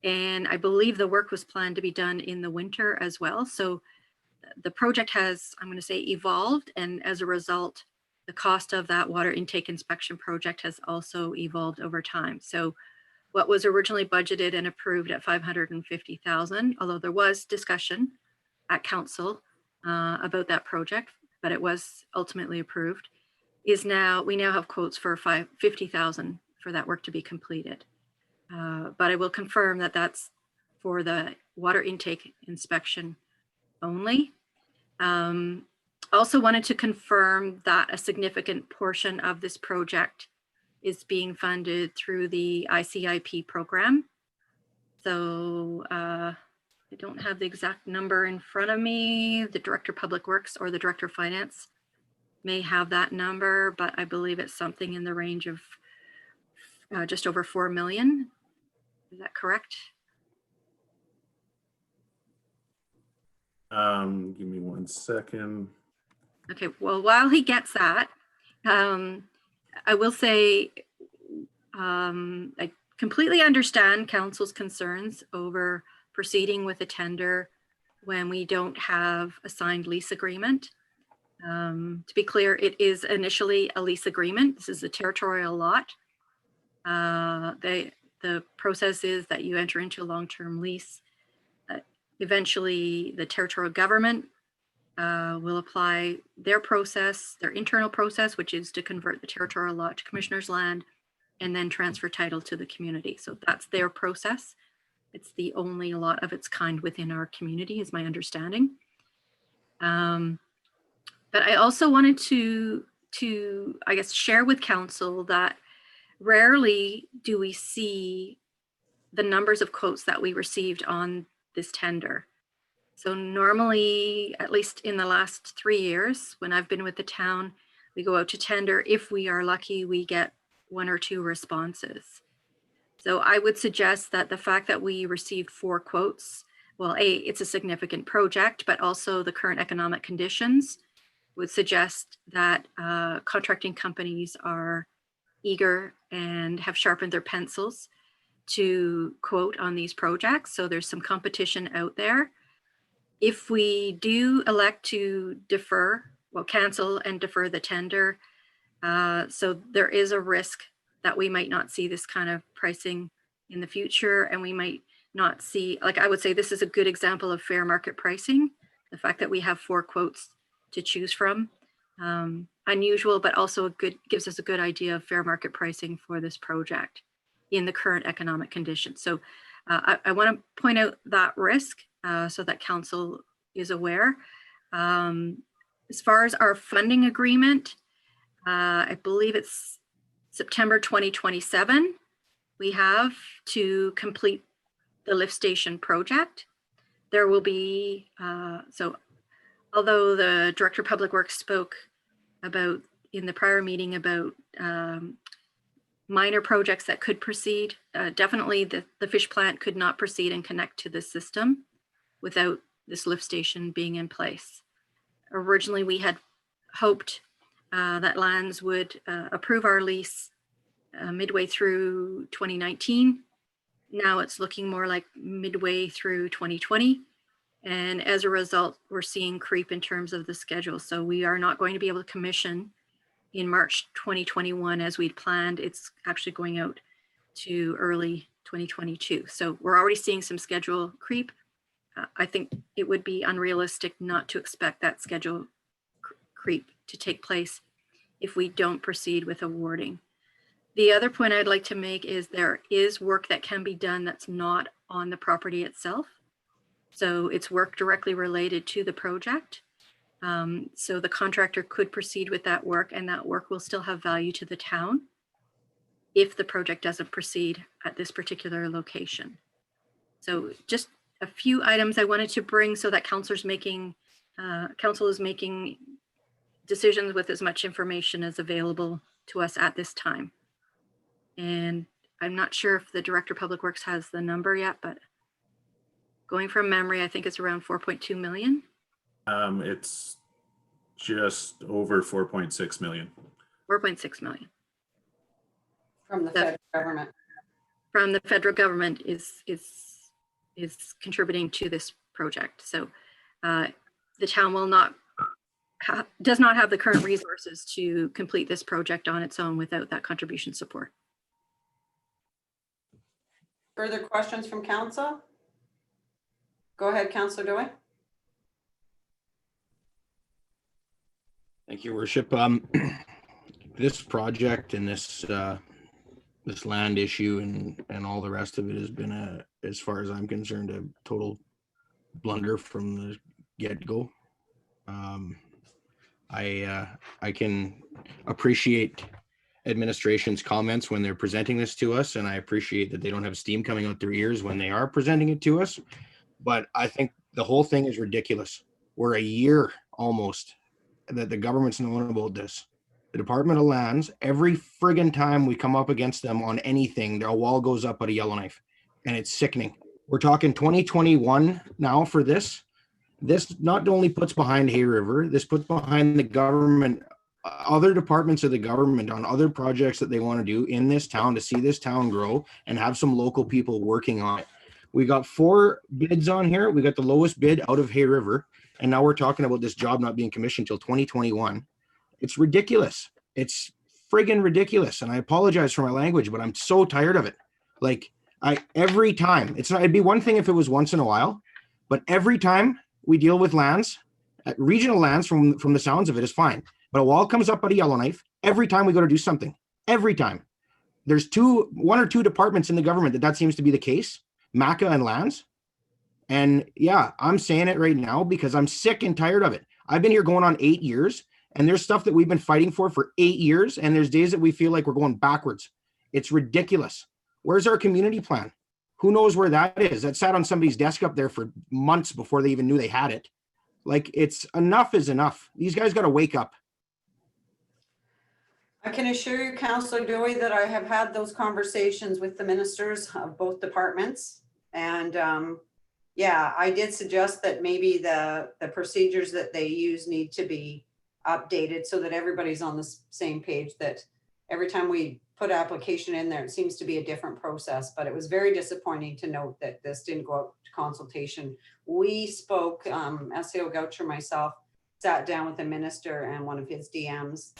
And I believe the work was planned to be done in the winter as well. So the project has, I'm going to say, evolved. And as a result, the cost of that water intake inspection project has also evolved over time. So what was originally budgeted and approved at $550,000, although there was discussion at council about that project, but it was ultimately approved, we now have quotes for $50,000 for that work to be completed. But I will confirm that that's for the water intake inspection only. Also wanted to confirm that a significant portion of this project is being funded through the ICIP program. So I don't have the exact number in front of me. The Director of Public Works or the Director of Finance may have that number, but I believe it's something in the range of just over 4 million. Is that correct? Give me 1 second. Okay, well, while he gets that, I will say I completely understand council's concerns over proceeding with a tender when we don't have a signed lease agreement. To be clear, it is initially a lease agreement. This is a territorial lot. The process is that you enter into a long-term lease. Eventually, the territorial government will apply their process, their internal process, which is to convert the territorial lot to commissioner's land and then transfer title to the community. So that's their process. It's the only lot of its kind within our community, is my understanding. But I also wanted to I guess, share with council that rarely do we see the numbers of quotes that we received on this tender. So normally, at least in the last 3 years, when I've been with the town, we go out to tender. If we are lucky, we get 1 or 2 responses. So I would suggest that the fact that we received 4 quotes, well, it's a significant project, but also the current economic conditions would suggest that contracting companies are eager and have sharpened their pencils to quote on these projects. So there's some competition out there. If we do elect to defer, well, cancel and defer the tender, so there is a risk that we might not see this kind of pricing in the future, and we might not see, like I would say, this is a good example of fair market pricing. The fact that we have 4 quotes to choose from, unusual, but also gives us a good idea of fair market pricing for this project in the current economic conditions. So I want to point out that risk so that council is aware. As far as our funding agreement, I believe it's September 2027, we have to complete the lift station project. There will be, so although the Director of Public Works spoke about in the prior meeting about minor projects that could proceed, definitely the fish plant could not proceed and connect to the system without this lift station being in place. Originally, we had hoped that Lands would approve our lease midway through 2019. Now it's looking more like midway through 2020. And as a result, we're seeing creep in terms of the schedule. So we are not going to be able to commission in March 2021 as we'd planned. It's actually going out to early 2022. So we're already seeing some schedule creep. I think it would be unrealistic not to expect that schedule creep to take place if we don't proceed with awarding. The other point I'd like to make is there is work that can be done that's not on the property itself. So it's work directly related to the project. So the contractor could proceed with that work, and that work will still have value to the town if the project doesn't proceed at this particular location. So just a few items I wanted to bring so that council is making decisions with as much information as available to us at this time. And I'm not sure if the Director of Public Works has the number yet, but going from memory, I think it's around 4.2 million. It's just over 4.6 million. 4.6 million. From the federal government. From the federal government is contributing to this project. So the town will not does not have the current resources to complete this project on its own without that contribution support. Further questions from council? Go ahead, Councillor Dewey. Thank you, Worship. This project and this land issue and all the rest of it has been as far as I'm concerned, a total blunder from the get-go. I can appreciate administration's comments when they're presenting this to us, and I appreciate that they don't have steam coming out their ears when they are presenting it to us. But I think the whole thing is ridiculous. We're a year almost that the government's known about this. The Department of Lands, every friggin' time we come up against them on anything, their wall goes up at a Yellowknife, and it's sickening. We're talking 2021 now for this. This not only puts behind Hay River, this puts behind the government, other departments of the government on other projects that they want to do in this town to see this town grow and have some local people working on it. We got 4 bids on here. We got the lowest bid out of Hay River. And now we're talking about this job not being commissioned until 2021. It's ridiculous. It's friggin' ridiculous. And I apologize for my language, but I'm so tired of it. Like every time, it'd be one thing if it was once in a while, but every time we deal with lands, regional lands from the sounds of it is fine. But a wall comes up at a Yellowknife every time we go to do something. Every time. There's 1 or 2 departments in the government that seems to be the case. MACA and Lands. And yeah, I'm saying it right now because I'm sick and tired of it. I've been here going on 8 years, and there's stuff that we've been fighting for 8 years, and there's days that we feel like we're going backwards. It's ridiculous. Where's our community plan? Who knows where that is? That sat on somebody's desk up there for months before they even knew they had it. Like, it's enough is enough. These guys got to wake up. I can assure you, Councillor Dewey, that I have had those conversations with the ministers of both departments. And yeah, I did suggest that maybe the procedures that they use need to be updated so that everybody's on the same page, that every time we put application in there. It seems to be a different process, but it was very disappointing to note that this didn't go out to consultation. We spoke, SAO Goucher, myself, sat down with the minister and one of his DMs,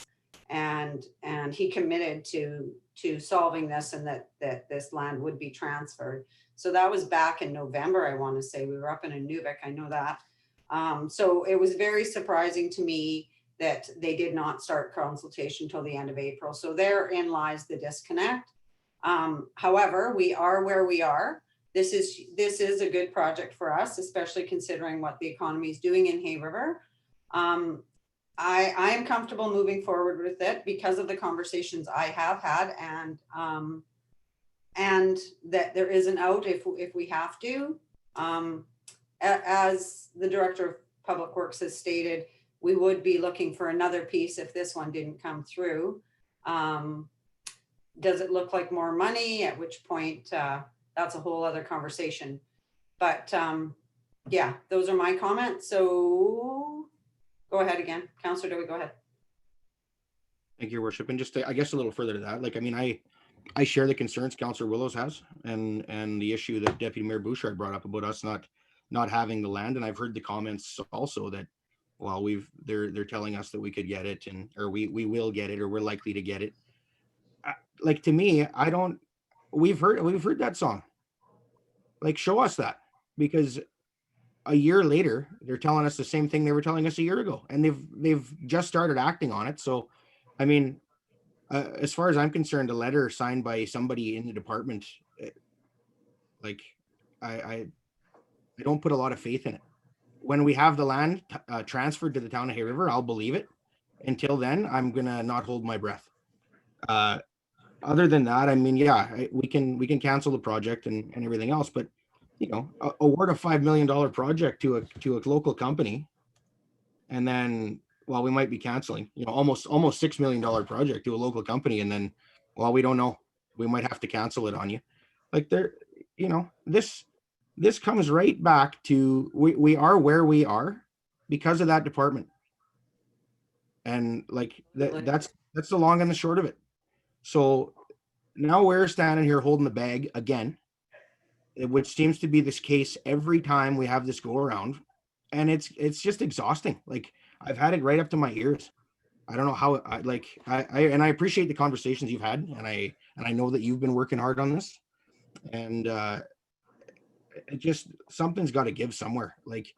and he committed to solving this, and that this land would be transferred. So that was back in November, I want to say. We were up in Inuvik, I know that. So it was very surprising to me that they did not start consultation until the end of April. So therein lies the disconnect. However, we are where we are. This is a good project for us, especially considering what the economy is doing in Hay River. I am comfortable moving forward with it because of the conversations I have had, and that there is an out if we have to. As the Director of Public Works has stated, we would be looking for another piece if this one didn't come through. Does it look like more money? At which point, that's a whole other conversation. But yeah, those are my comments. So go ahead again. Councillor Dewey, go ahead. Thank you, Your Worship. And just to, I guess a little further to that, like, I mean, I share the concerns Councillor Willows has, and the issue that Deputy Mayor Bouchard brought up about us not having the land. And I've heard the comments also that, well, they're telling us that we could get it, or we will get it, or we're likely to get it. Like, to me, we've heard that song. Like, show us that, because a year later they're telling us the same thing they were telling us a year ago, and they've just started acting on it. So, I mean, as far as I'm concerned, a letter signed by somebody in the department, like, I don't put a lot of faith in it. When we have the land transferred to the town of Hay River, I'll believe it. Until then, I'm gonna not hold my breath. Other than that, I mean, yeah, we can cancel the project and everything else, but you know, award a $5 million project to a local company, and then, well, we might be canceling, you know, almost $6 million project to a local company, and then, well, we don't know, we might have to cancel it on you. Like, there, you know, this comes right back to we are where we are because of that department, and like that's the long and the short of it. So now we're standing here holding the bag again, which seems to be this case every time we have this go around, and it's just exhausting. Like, I've had it right up to my ears. I don't know how. I appreciate the conversations you've had, and I know that you've been working hard on this, and it just, something's got to give somewhere. Like,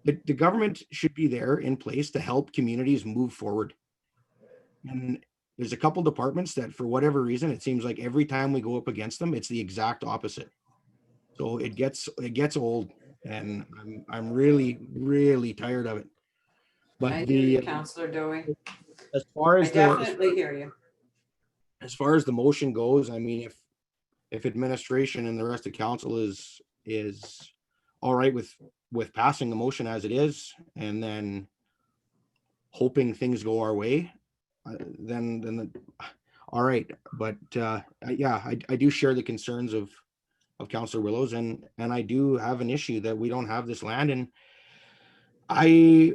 the government should be there in place to help communities move forward. And there's a couple departments that, for whatever reason, it seems like every time we go up against them, it's the exact opposite. So it gets old, and I'm really tired of it. But I hear you, Councillor Dewey. As far as I definitely hear you. As far as the motion goes, I mean, if administration and the rest of council is all right with passing the motion as it is, and then hoping things go our way, then all right. But yeah, I do share the concerns of Councillor Willows, and I do have an issue that we don't have this land, and I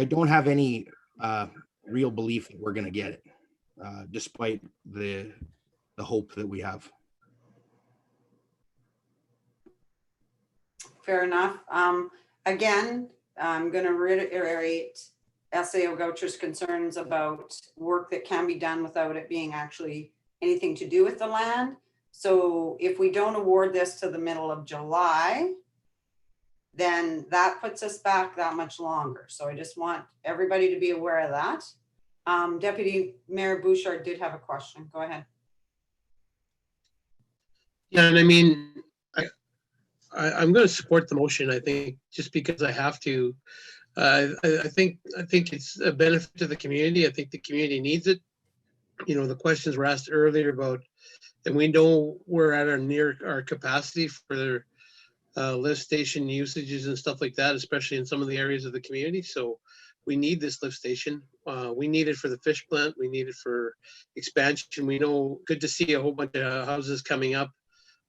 don't have any real belief that we're going to get it, despite the hope that we have. Fair enough. Again, I'm going to reiterate SAO Goucher's concerns about work that can be done without it being actually anything to do with the land. So if we don't award this to the middle of July, then that puts us back that much longer. So I just want everybody to be aware of that. Deputy Mayor Bouchard did have a question. Go ahead. Yeah, and I mean, I'm going to support the motion, I think, just because I have to. I think it's a benefit to the community. I think the community needs it. You know, the questions were asked earlier about, and we know we're at near our capacity for lift station usages and stuff like that, especially in some of the areas of the community. So we need this lift station. We need it for the fish plant. We need it for expansion. We know, good to see a whole bunch of houses coming up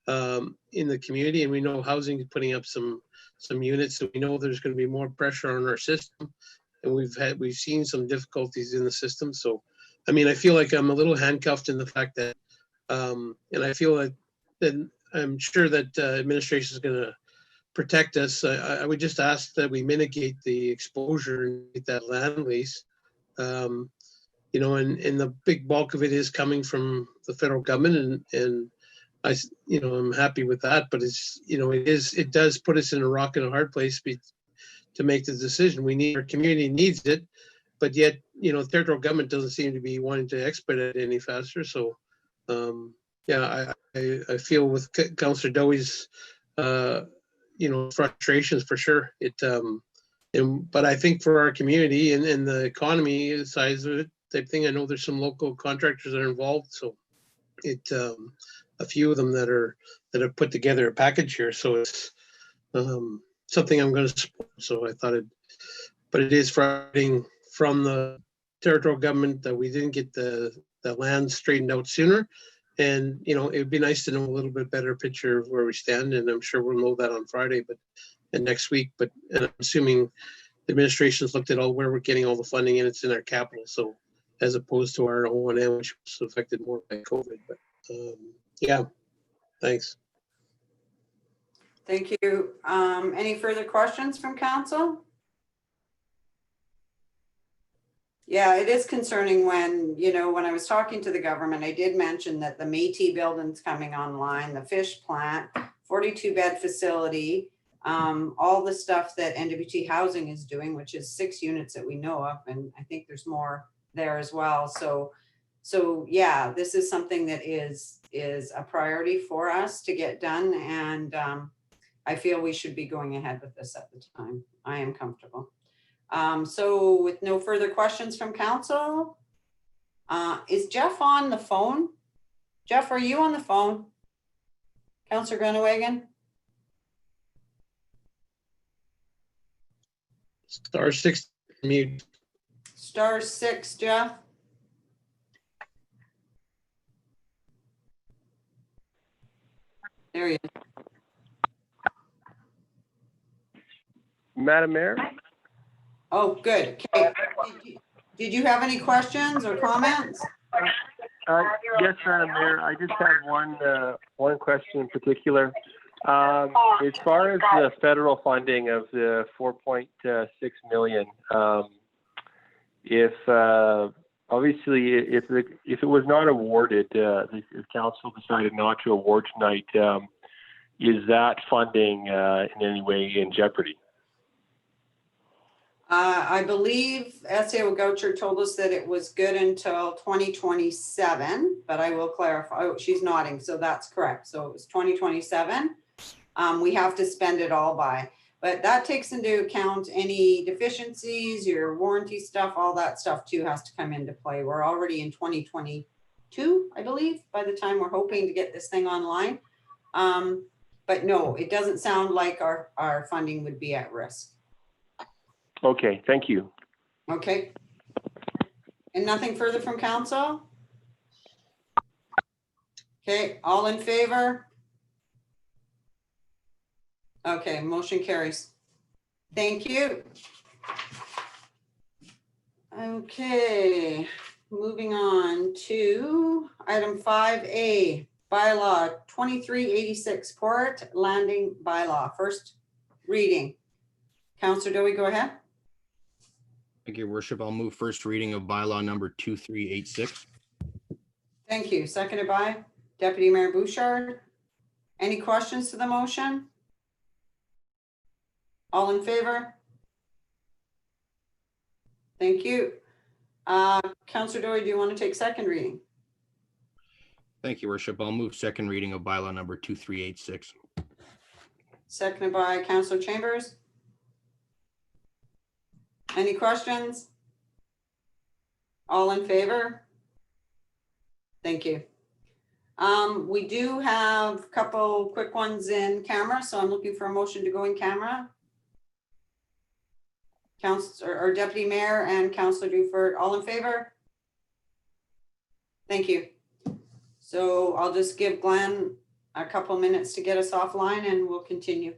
in the community, and we know housing is putting up some units, so we know there's going to be more pressure on our system, and we've seen some difficulties in the system. So I mean, I feel like I'm a little handcuffed in the fact that, and I feel that I'm sure that administration is going to protect us. I would just ask that we mitigate the exposure and get that land lease. You know, and the big bulk of it is coming from the federal government, and I, you know, I'm happy with that. But it's, you know, it does put us in a rock and a hard place to make the decision. Our community needs it, but yet, you know, the federal government doesn't seem to be wanting to expedite it any faster. So, yeah, I feel with Councillor Dewey's, you know, frustrations for sure. But I think for our community and the economy size of it, type thing, I know there's some local contractors that are involved. So a few of them that have put together a package here. So it's something I'm going to support. So I thought but it is frustrating from the territorial government that we didn't get the land straightened out sooner. And, you know, it'd be nice to know a little bit better picture of where we stand. And I'm sure we'll know that on Friday, and next week. But and I'm assuming the administration's looked at where we're getting all the funding, and it's in our capital. So as opposed to our O&M, which was affected more by COVID. But yeah, thanks. Thank you. Any further questions from council? Yeah, it is concerning when, you know, when I was talking to the government, I did mention that the Métis building's coming online, the fish plant, 42-bed facility, all the stuff that NWT Housing is doing, which is 6 units that we know of, and I think there's more there as well. So yeah, this is something that is a priority for us to get done, and I feel we should be going ahead with this at the time. I am comfortable. So with no further questions from council, is Jeff on the phone? Jeff, are you on the phone? Councillor Grunewagen? *6 mute. *6, Jeff. There you go. Madam Mayor? Oh, good. Okay. Did you have any questions or comments? Yes, Madam Mayor. I just have one question in particular. As far as the federal funding of the 4.6 million, if obviously if it was not awarded, if council decided not to award tonight, is that funding in any way in jeopardy? I believe SAO Goucher told us that it was good until 2027, but I will clarify. Oh, she's nodding, so that's correct. So it was 2027. We have to spend it all by, but that takes into account any deficiencies, your warranty stuff, all that stuff too has to come into play. We're already in 2022, I believe, by the time we're hoping to get this thing online. But no, it doesn't sound like our funding would be at risk. Okay, thank you. Okay. And nothing further from council? Okay, all in favor? Okay, motion carries. Thank you. Okay, moving on to item 5A, bylaw 2386, Port Landing bylaw, first reading. Councillor Dewey, go ahead. Thank you, Worship. I'll move first reading of bylaw number 2386. Thank you. Seconded by Deputy Mayor Bouchard. Any questions to the motion? All in favor? Thank you. Councillor Dewey, do you want to take second reading? Thank you, Worship. I'll move second reading of bylaw number 2386. Seconded by Councillor Chambers. Any questions? All in favor? Thank you. We do have a couple quick ones in camera, so I'm looking for a motion to go in camera. Councillor or Deputy Mayor and Councillor Dufert, all in favor? Thank you. So I'll just give Glenn a couple minutes to get us offline and we'll continue.